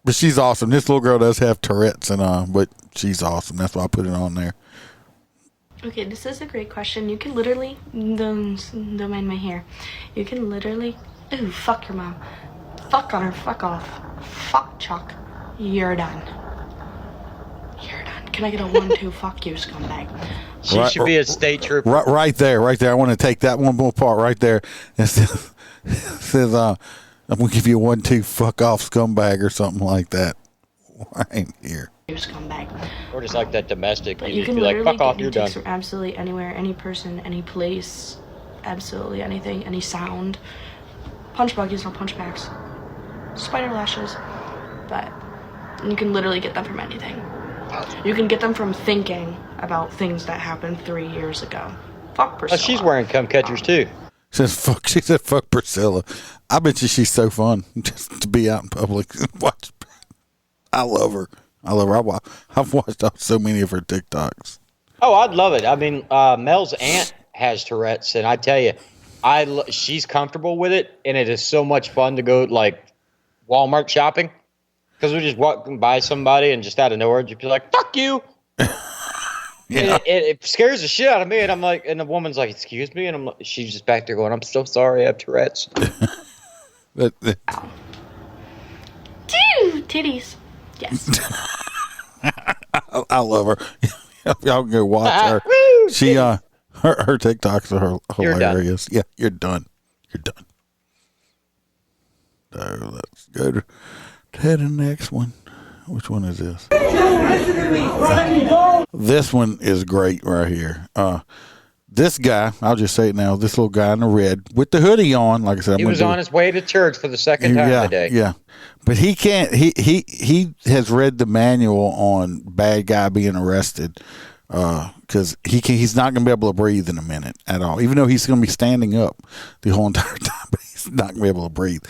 but she's awesome. This little girl does have Tourette's, but she's awesome. That's why I put it on there. Okay, this is a great question. You can literally don't mind my hair. You can literally ooh, fuck your mom. Fuck on her, fuck off. Fuck Chuck. You're done. You're done. Can I get a 1-2 fuck you, scumbag? She should be a state trooper. Right there. I want to take that one more part right there. It says, I'm going to give you a 1-2 fuck off scumbag or something like that. Right here. You scumbag. Or just like that domestic. But You you just can be like, literally fuck off, get you're new done. ticks from absolutely anywhere, any person, any place, absolutely anything, any sound. Punch buggies, no punch backs. Spider lashes. But you can literally get them from anything. You can get them from thinking about things that happened 3 years ago. Fuck Priscilla. Oh, she's wearing cum catchers too. She said fuck Priscilla. I bet you she's so fun just to be out in public and watch. I love her. I've watched so many of her TikToks. Oh, I'd love it. I mean, Mel's aunt has Tourette's, and I tell you, she's comfortable with it, and it is so much fun to go like Walmart shopping because we just walk by somebody and just out of nowhere, just be like, "Fuck you." Yeah. It scares the shit out of me, and I'm like, and the woman's like, "Excuse me," and I'm like, she's just back there going, "I'm so sorry, I have Tourette's." Dude, titties. Yes. I love her. Y'all can go watch her. She her TikToks are hilarious. Yeah, you're done. You're done. So let's go to the next one. Which one is this? This one is great right here. This guy, I'll just say it now, this little guy in the red with the hoodie on, like I said, He was on his way to church for the second time today. Yeah. But he can't, he has read the manual on bad guy being arrested because he's not going to be able to breathe in a minute at all, even though he's going to be standing up the whole entire time, but he's not going to be able to breathe.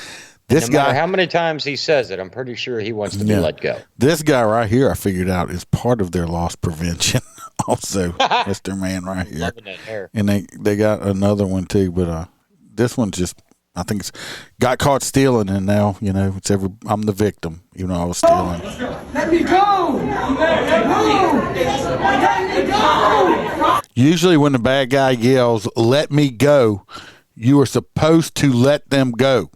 This no matter guy, how many times he says it, I'm pretty sure he wants to be let go. This guy right here, I figured out, is part of their loss prevention. Also, Mr. Man right here. Loving that hair. And they got another one too, but this one's just, I think it's got caught stealing, and now I'm the victim, even though I was stealing. Let me go! Let me go! Usually, when the bad guy yells, "Let me go," you are supposed to let them go.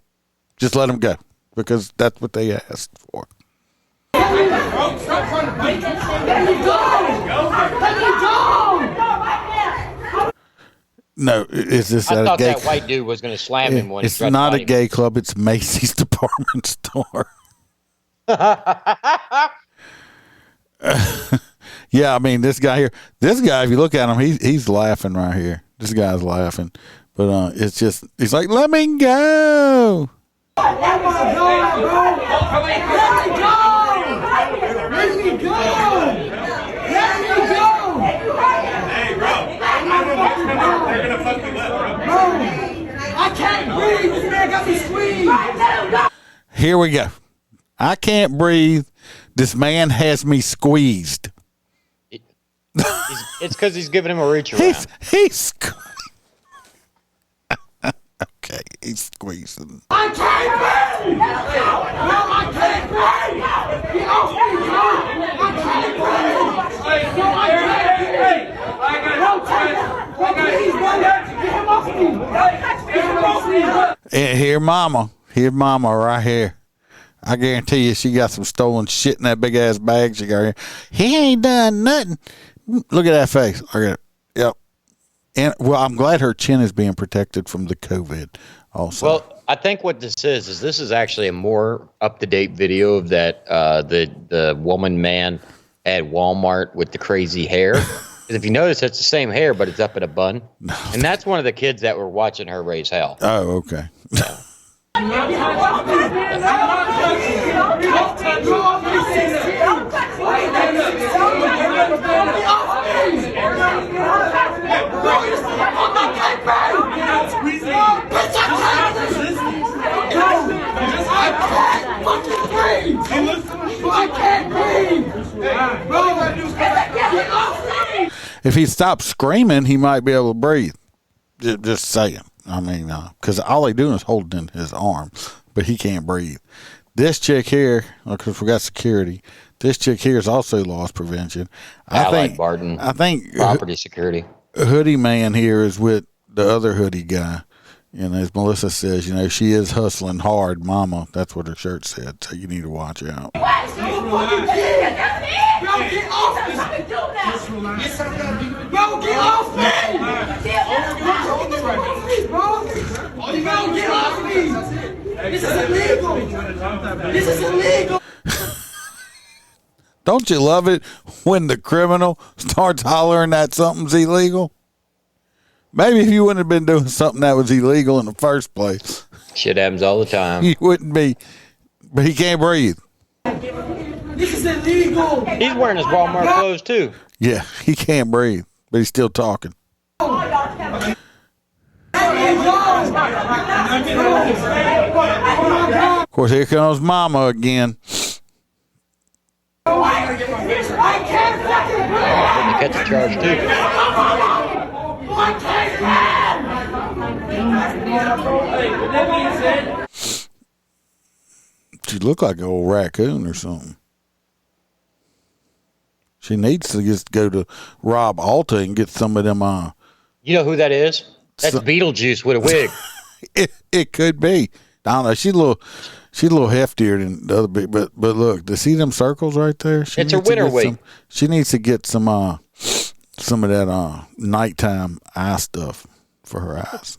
Just let them go, because that's what they asked for. Let me go! Let me go! No, is this I at a thought gay that white dude was going to slam him when It's he tried not to a gay club. It's Macy's department store. Yeah, I mean, this guy, if you look at him, he's laughing right here. This guy's laughing. But it's just, he's like, let me go. Oh my God, bro. Let me go. Let me go. Let me go. Hey, bro. They're going to fuck you up, bro. I can't breathe. This man got me squeezed. Here we go. I can't breathe. This man has me squeezed. It's because he's giving him a reach around. He's okay, he's squeezing. I can't breathe! No, I can't breathe! Get off me, bro! I can't breathe! No, I can't breathe! No, please, bro! Get him off me! Get him off me, bro! And here's mama right here. I guarantee you she got some stolen shit in that big ass bag she got here. He ain't done nothing. Look at that face. Look at it. Yep. And well, I'm glad her chin is being protected from the COVID also. Well, I think what this is actually a more up-to-date video of that the woman man at Walmart with the crazy hair. Because if you notice, it's the same hair, but it's up in a bun. And that's one of the kids that were watching her raise hell. Oh, okay. Yeah. If he stops screaming, he might be able to breathe. Just saying. I mean, because all he doing is holding his arm, but he can't breathe. This chick here, because we got security, this chick here is also loss prevention. I think property security. Hoodie man here is with the other hoodie guy. And as Melissa says, she is hustling hard, mama. That's what her shirt said. So you need to watch out. Bro, get off me! Bro, get off me! Bro, get off me! This is illegal! This is illegal! Don't you love it when the criminal starts hollering that something's illegal? Maybe if you wouldn't have been doing something that was illegal in the first place. Shit happens all the time. You wouldn't be, but he can't breathe. This is illegal! He's wearing his Walmart clothes too. Yeah, he can't breathe, but he's still talking. Of course, here comes mama again. I can't fucking breathe! They catch the charge too. She looked like an old raccoon or something. She needs to just go to Rob Alta and get some of them. You know who that is? That's Beetlejuice with a wig. It could be. I don't know. She's a little heftier than the other big. But look, to see them circles right there. It's her winter weight. She needs to get some of that nighttime eye stuff for her eyes.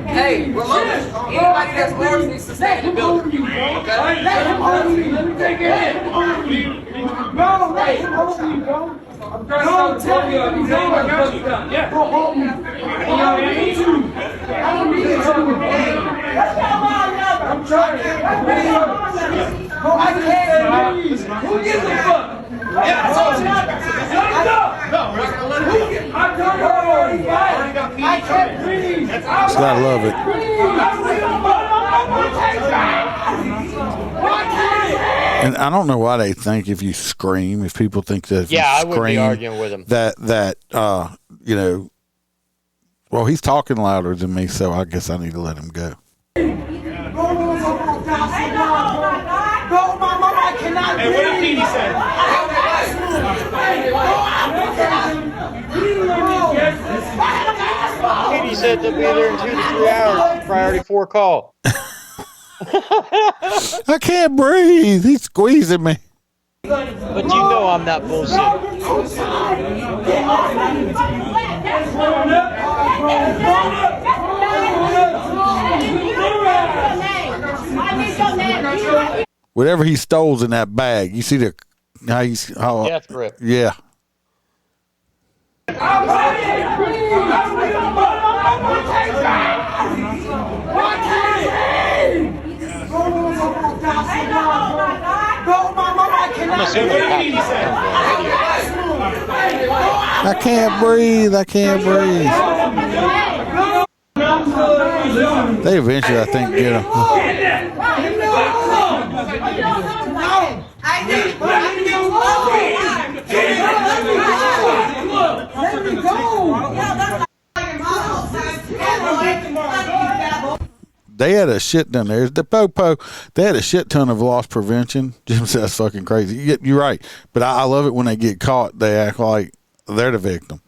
Hey, we're loaded. Anybody that's loaded needs to stay in the building. Okay? Let me take it in. Bro, let him hold me, bro. I'm trying to tell you. Yeah. Go hold me. I don't need you. I don't need you. I'm trying. Bro, I can't breathe. Who gives a fuck? Yeah, I can't breathe. I love it. And I don't know why they think if you scream, if people think that if you I scream, would be arguing with him. that well, he's talking louder than me, so I guess I need to let him go. Hey, what did Petey say? Petey said they'll be there in 2 to 3 hours. Priority 4 call. I can't breathe. He's squeezing me. But you know I'm not bullshit. Whatever he stole's in that bag. You see how Death grip. Yeah. I'm assuming I can't breathe. I can't breathe. They eventually, I think, get him. They had a shit ton. There's the popo. They had a shit ton of loss prevention. Jim says that's fucking crazy. You're right, but I love it when they get caught. They act like they're the victim.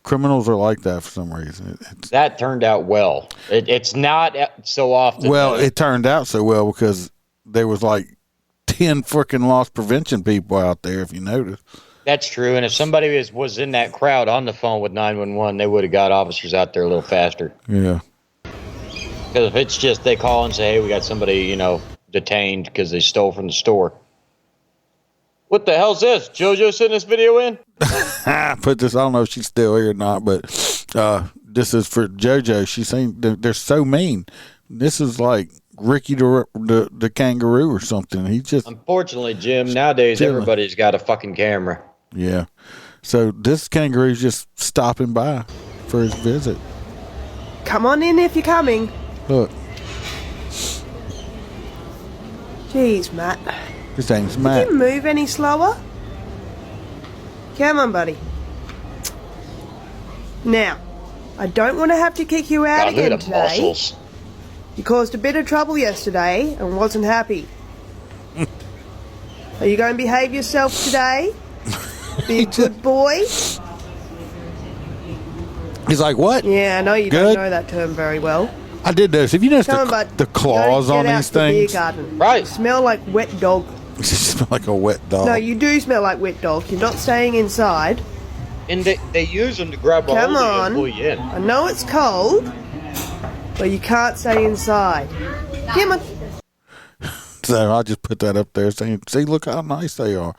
Criminals are like that for some reason. That turned out well. It's not so often. Well, it turned out so well because there was like 10 freaking loss prevention people out there, if you notice. That's true. And if somebody was in that crowd on the phone with 911, they would have got officers out there a little faster. Yeah. Because if it's just they call and say, hey, we got somebody, detained because they stole from the store. What the hell's this? JoJo sent this video in? Put this, I don't know if she's still here or not, but this is for JoJo. She's saying they're so mean. This is like Ricky the kangaroo or something. He just. Unfortunately, Jim, nowadays everybody's got a fucking camera. Yeah. So this kangaroo's just stopping by for his visit. Come on in if you're coming. Look. Jeez, Matt. His name's Matt. Can you move any slower? Come on, buddy. Now, I don't want to have to kick you out again today. Muscles. You caused a bit of trouble yesterday and wasn't happy. Are you going to behave yourself today? Be a good boy? He's like, what? Yeah, I know you don't know that term very well. I did this. If you notice the claws on these things. Right. You smell like wet dog. You smell like a wet dog. No, you do smell like wet dog. You're not staying inside. And they use them to grab a hold of you and pull you in. I know it's cold, but you can't stay inside. Come on. So I just put that up there saying, see, look how nice they are.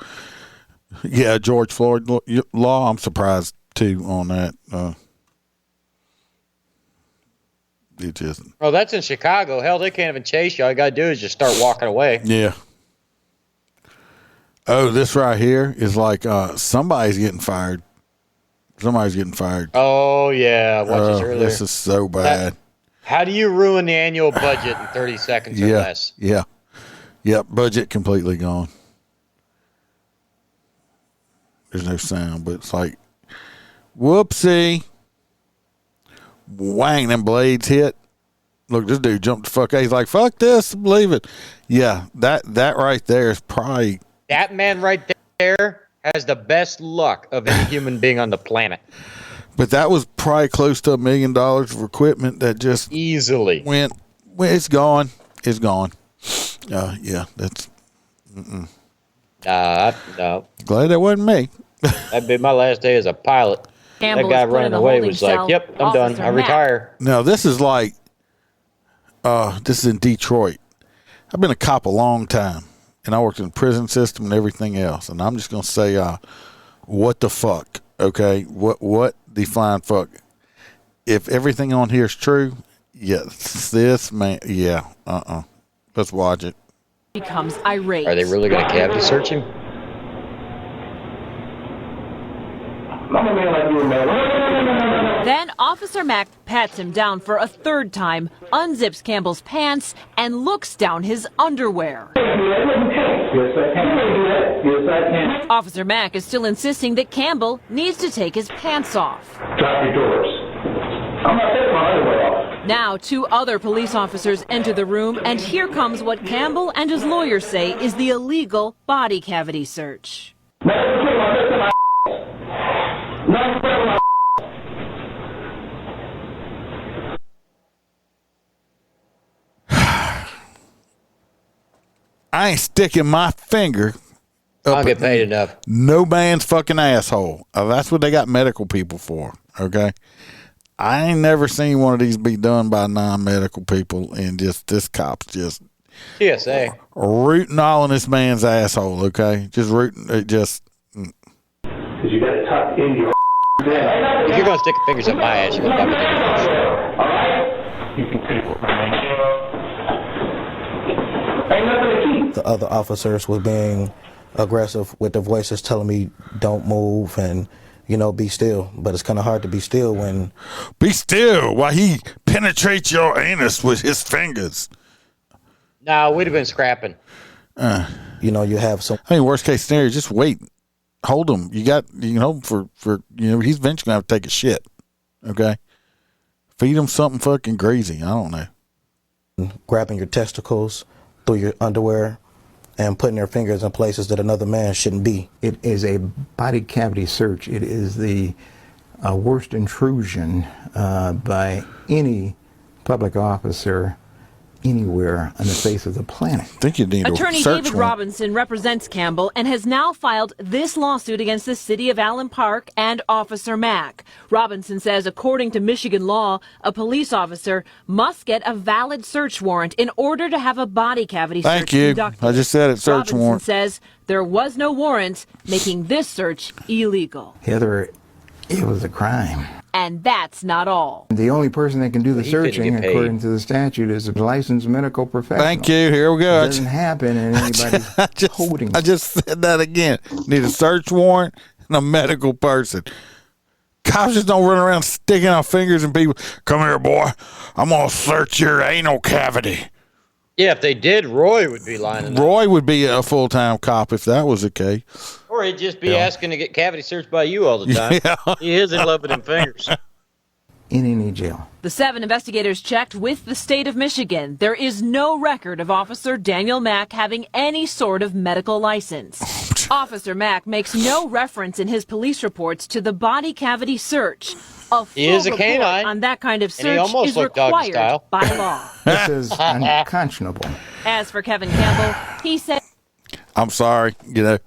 Yeah, George Floyd law, I'm surprised too on that. It just. Oh, that's in Chicago. Hell, they can't even chase you. All you got to do is just start walking away. Yeah. Oh, this right here is like somebody's getting fired. Somebody's getting fired. Oh, yeah. Watch this earlier. This is so bad. How do you ruin the annual budget in 30 seconds or less? Yeah. Yep, budget completely gone. There's no sound, but it's like, whoopsie. Wang, them blades hit. Look, this dude jumped the fuck out. He's like, fuck this, believe it. Yeah, that right there is probably. That man right there has the best luck of any human being on the planet. But that was probably close to $1 million of equipment that just easily went. It's gone. It's gone. Yeah, that's. No. Glad that wasn't me. That'd be my last day as a pilot. Campbell that guy running away was like, yep, I'm done. I retire. No, this is like, this is in Detroit. I've been a cop a long time, and I worked in the prison system and everything else. And I'm just going to say, what the fuck, okay? What the flying fuck? If everything on here is true, yes, this man, yeah, let's watch it. Becomes irate. Are they really going to cavity search him? Then Officer Mack pats him down for a third time, unzips Campbell's pants, and looks down his underwear. Officer Mack is still insisting that Campbell needs to take his pants off. Drop your doors. I'm not taking my underwear off. Now, 2 other police officers enter the room, and here comes what Campbell and his lawyers say is the illegal body cavity search. I ain't sticking my finger up. I'll get paid enough. No man's fucking asshole. That's what they got medical people for. Okay. I ain't never seen one of these be done by non-medical people, and just this cop's just TSA. Rooting all in this man's asshole, okay? Just rooting, Because you got it tucked in your If you're going to stick your fingers up my ass, you're going to dive it in first. All right? You can take it, man. Ain't nothing to keep. The other officers were being aggressive with their voices telling me don't move and, you know, be still. But it's kind of hard to be still when... Be still while he penetrates your anus with his fingers. No, we'd have been scrapping. You know, you have some... I mean, worst case scenario, just wait. Hold him. You got, you know, he's eventually going to have to take a shit. Okay? Feed him something fucking crazy. I don't know. Grabbing your testicles through your underwear and putting their fingers in places that another man shouldn't be. It is a body cavity search. It is the worst intrusion by any public officer anywhere on the face of the planet. I think you need Attorney David Robinson represents Campbell and has now filed this lawsuit against the city of Allen Park and Officer Mack. Robinson says, according to Michigan law, a police officer must get a valid search warrant in order to have a body cavity search conducted. I just said it, search Robinson warrant. says there was no warrant, making this search illegal. Heather, it was a crime. And that's not all. The only person that can do the searching, according to the statute, is a licensed medical professional. Thank you. Here we go. It doesn't happen in anybody's holding. I just said that again. Need a search warrant and a medical person. Cops just don't run around sticking our fingers in people. Come here, boy. I'm going to search your anal cavity. Yeah, if they did, Roy would be lining up. Roy would be a full-time cop if that was the case. Or he'd just be asking to get cavity searched by you all the time. Yeah. He is in love with them fingers. In any jail. The 7 investigators checked with the state of Michigan. There is no record of Officer Daniel Mack having any sort of medical license. Officer Mack makes no reference in his police reports to the body cavity search. A full He is a report canine, on that kind of and he search almost is looked doggy required style. by law. This is unconscionable. As for Kevin Campbell, he said, I'm sorry. You know,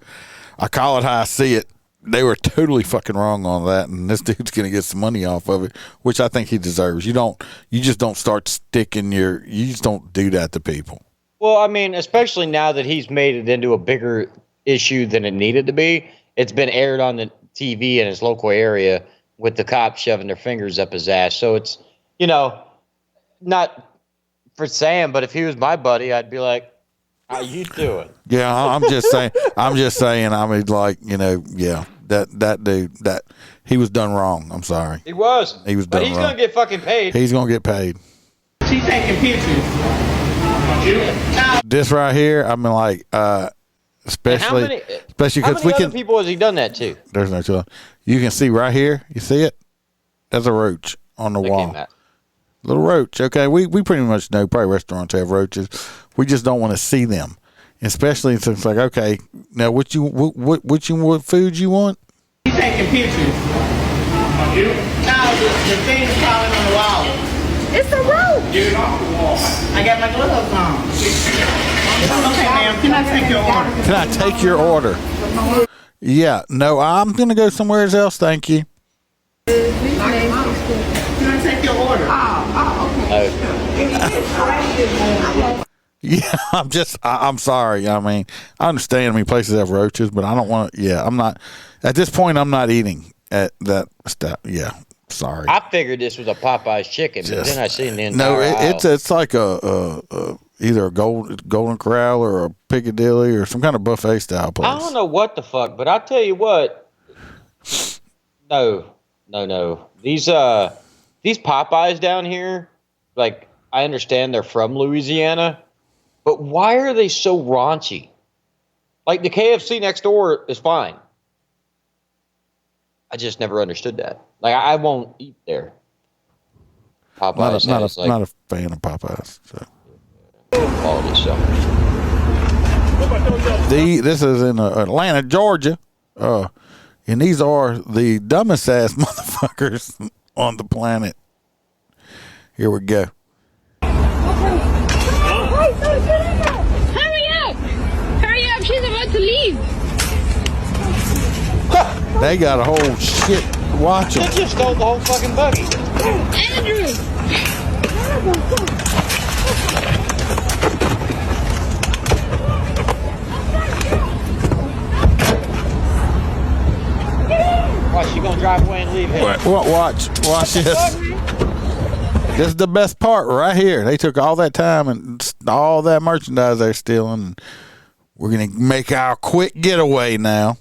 I call it how I see it. They were totally fucking wrong on that, and this dude's going to get some money off of it, which I think he deserves. You just don't start sticking you just don't do that to people. Well, I mean, especially now that he's made it into a bigger issue than it needed to be. It's been aired on the TV in his local area with the cops shoving their fingers up his ass. So it's, you know, not for Sam, but if he was my buddy, I'd be like, how you doing? Yeah, I'm just saying. I mean, like, you know, yeah, that dude, that he was done wrong. I'm sorry. He was. He was done But he's wrong. going to get fucking paid. He's gonna get paid. She's taking pictures. This right here, I mean, like, especially because we can. People has he done that to? There's no telling. You can see right here. You see it? That's a roach on the wall. Little roach. Okay, we pretty much know probably restaurants have roaches. We just don't want to see them, especially since like, okay, now what food you want? She's taking pictures. Now the thing's falling on the wall. It's a roach. Get it off the wall. I got my gloves on. Okay, ma'am. Can I take your order? Can I take your order? Yeah. No, I'm gonna go somewhere else. Thank you. Can I take your order? Yeah, I'm sorry. I mean, I understand. I mean, places have roaches, but I don't want to. Yeah, I'm not. At this point, I'm not eating at that stuff. Yeah, sorry. I figured this was a Popeye's chicken, but then I seen the entire No, aisle. it's like either a Golden Corral or a Piccadilly or some kind of buffet style place. I don't know what the fuck, but I'll tell you what. No. These Popeyes down here, like, I understand they're from Louisiana, but why are they so raunchy? Like, the KFC next door is fine. I just never understood that. Like, I won't eat there. Popeyes not has, like, a fan of Popeyes. So. quality stuff. This is in Atlanta, Georgia, and these are the dumbest ass motherfuckers on the planet. Here we go. Hurry up! Hurry up! She's about to leave. They got a whole shit. Watch them. They just stole the whole fucking buggy. Andrew! She's going to drive away and leave him. Watch this. This is the best part right here. They took all that time and all that merchandise they're stealing. We're going to make our quick getaway now.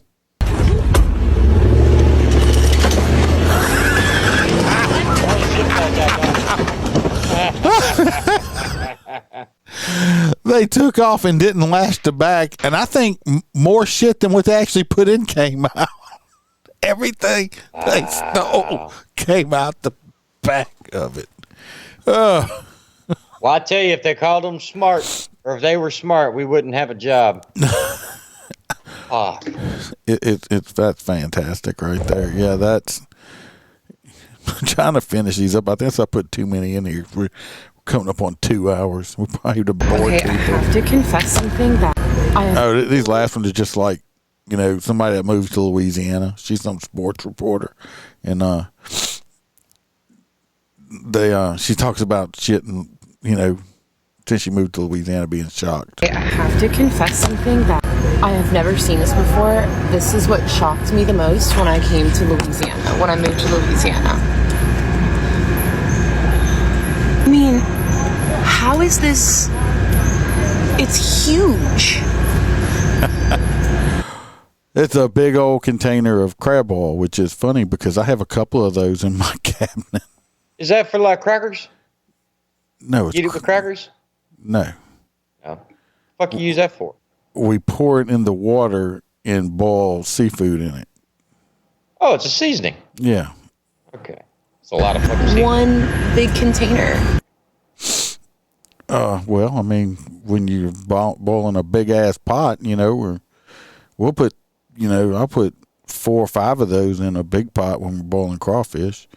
They took off and didn't lash the back, and I think more shit than what they actually put in came out. Everything they stole came out the back of it. Well, I tell you, if they called them smart, or if they were smart, we wouldn't have a job. That's fantastic right there. Yeah, that's. I'm trying to finish these up. I think I put too many in here. We're coming up on 2 hours. We're probably the bored people. I have to confess something that these last ones are just like, somebody that moves to Louisiana. She's some sports reporter, and she talks about shit, and since she moved to Louisiana, being shocked. I have to confess something that I have never seen this before. This is what shocked me the most when I came to Louisiana, when I moved to Louisiana. I mean, how is this? It's huge. It's a big old container of crab oil, which is funny because I have a couple of those in my cabinet. Is that for like crackers? No. Eat it with crackers? No. No. What do you use that for? We pour it in the water and boil seafood in it. Oh, it's a seasoning. Yeah. Okay. It's a lot of fucking seasoning. One big container. Well, I mean, when you're boiling a big ass pot, we'll put, I'll put 4 or 5 of those in a big pot when we're boiling crawfish.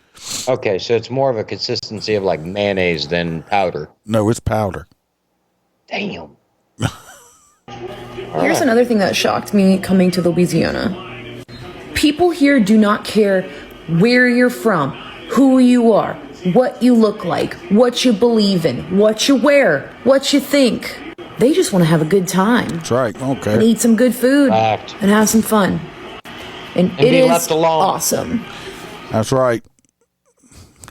Okay, so it's more of a consistency of like mayonnaise than powder. No, it's powder. Damn. Here's another thing that shocked me coming to Louisiana. People here do not care where you're from, who you are, what you look like, what you believe in, what you wear, what you think. They just want to have a good time. That's right. Okay. And eat some good food Fact. and have some fun. And it be is left alone. awesome. That's right.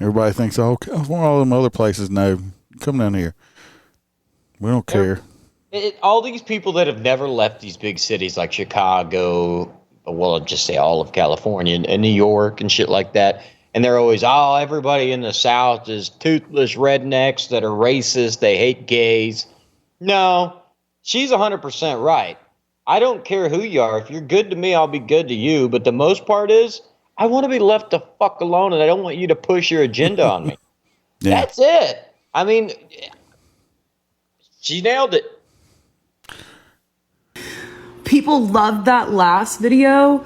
Everybody thinks, all them other places. No, come down here. We don't care. All these people that have never left these big cities like Chicago, well, I'll just say all of California and New York and shit like that. And they're always, everybody in the South is toothless rednecks that are racist. They hate gays. No, she's 100% right. I don't care who you are. If you're good to me, I'll be good to you. But the most part is, I want to be left the fuck alone, and I don't want you to push your agenda on me. Yeah. That's it. I mean, she nailed it. People loved that last video.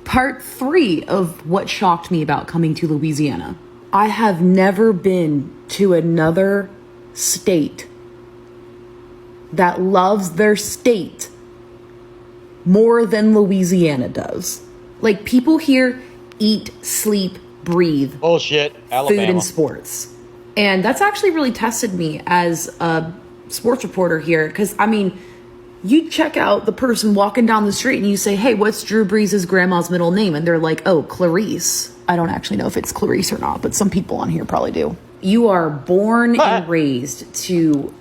Part 3 of what shocked me about coming to Louisiana. I have never been to another state that loves their state more than Louisiana does. Like, people here eat, sleep, breathe bullshit, Alabama. Food and sports. And that's actually really tested me as a sports reporter here. Because, I mean, you check out the person walking down the street and you say, hey, what's Drew Brees' grandma's middle name? And they're like, oh, Clarice. I don't actually know if it's Clarice or not, but some people on here probably do. You are born and raised to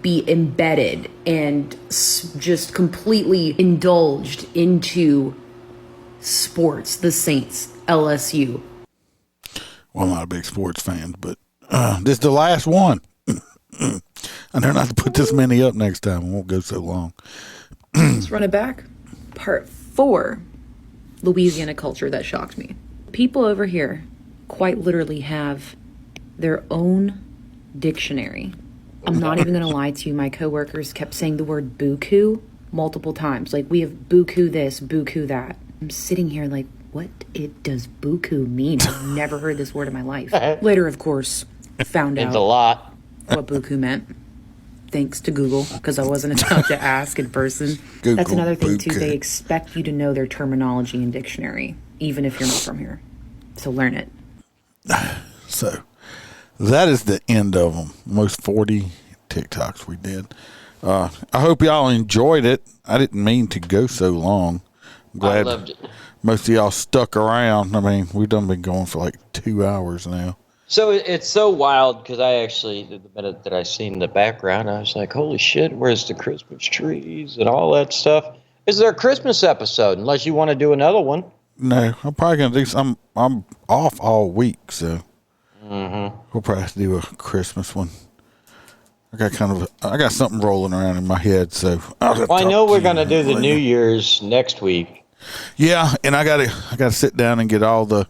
be embedded and just completely indulged into sports, the Saints, LSU. Well, I'm not a big sports fan, but this is the last one. I don't have to put this many up next time. It won't go so long. Let's run it back. Part 4, Louisiana culture that shocked me. People over here quite literally have their own dictionary. I'm not even going to lie to you. My coworkers kept saying the word buku multiple times. Like, we have buku this, buku that. I'm sitting here like, what does buku mean? I've never heard this word in my life. Later, of course, found out It's a lot. what buku meant. Thanks to Google, because I wasn't allowed to ask in person. Google That's another thing, too. buku. They expect you to know their terminology and dictionary, even if you're not from here. So learn it. So that is the end of them. Most 40 TikToks we did. I hope y'all enjoyed it. I didn't mean to go so long, glad I loved it. most of y'all stuck around. I mean, we've been going for like 2 hours now. So it's so wild because I actually, the minute that I seen the background, I was like, holy shit, where's the Christmas trees and all that stuff? Is there a Christmas episode? Unless you want to do another one. No, I'm probably going to do some. I'm off all week, so we'll probably have to do a Christmas one. I got something rolling around in my head, so. Well, I know we're going to do the New Year's next week. Yeah, and I gotta sit down and get all the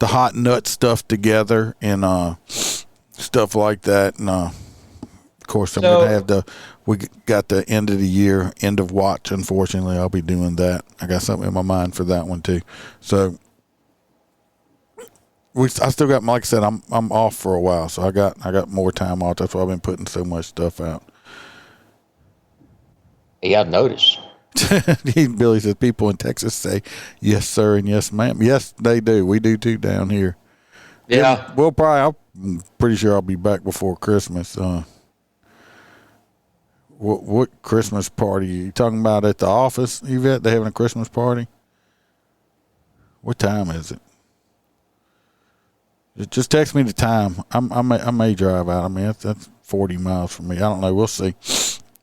hot nut stuff together and stuff like that. And of course, I'm gonna have we got the end of the year, end of watch. Unfortunately, I'll be doing that. I got something in my mind for that one too. So I still got, like I said, I'm off for a while, so I got more time off. That's why I've been putting so much stuff out. Yeah, I've noticed. Billy says people in Texas say yes sir and yes ma'am. Yes, they do. We do too down here. Yeah. I'm pretty sure I'll be back before Christmas. What Christmas party are you talking about at the office, Yvette? They having a Christmas party? What time is it? Just text me the time. I may drive out. I mean, that's 40 miles from me. I don't know. We'll see.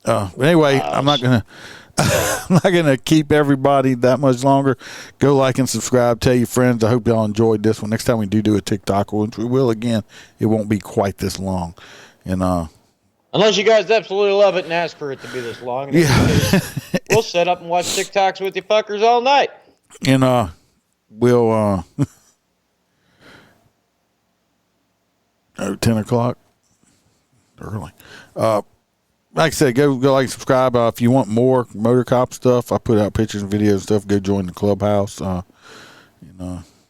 But anyway, I'm not gonna keep everybody that much longer. Go like and subscribe. Tell your friends. I hope y'all enjoyed this one. Next time we do a TikTok, which we will again, it won't be quite this long. And unless you guys absolutely love it and ask for it to be this long, we'll set up and watch TikToks with you fuckers all night. And we'll 10 o'clock early. Like I said, go like, subscribe. If you want more Motor Cop stuff, I put out pictures and videos and stuff. Go join the clubhouse. Not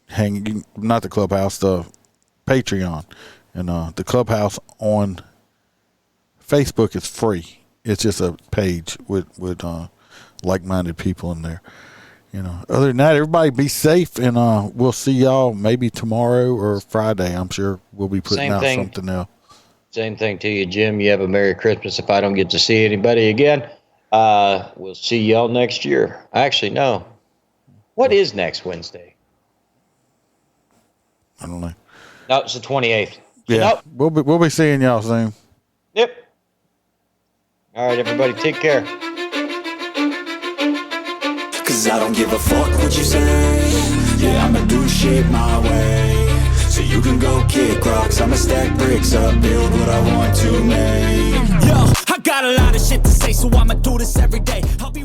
the clubhouse, the Patreon, and the clubhouse on Facebook is free. It's just a page with like-minded people in there. Other than that, everybody be safe, and we'll see y'all maybe tomorrow or Friday. I'm sure we'll be putting out something else. Same thing to you, Jim. You have a Merry Christmas if I don't get to see anybody again. We'll see y'all next year. Actually, no. What is next Wednesday? I don't know. No, it's the 28th. Yeah, nope. We'll be seeing y'all soon. Yep. All right, everybody, take care. Cause I don't give a fuck what you say. Yeah, I'ma do shit my way. So you can go kick rocks, I'ma stack bricks up, build what I want to make. Yo, I got a lot of shit to say, so I'ma do this every day. I'll be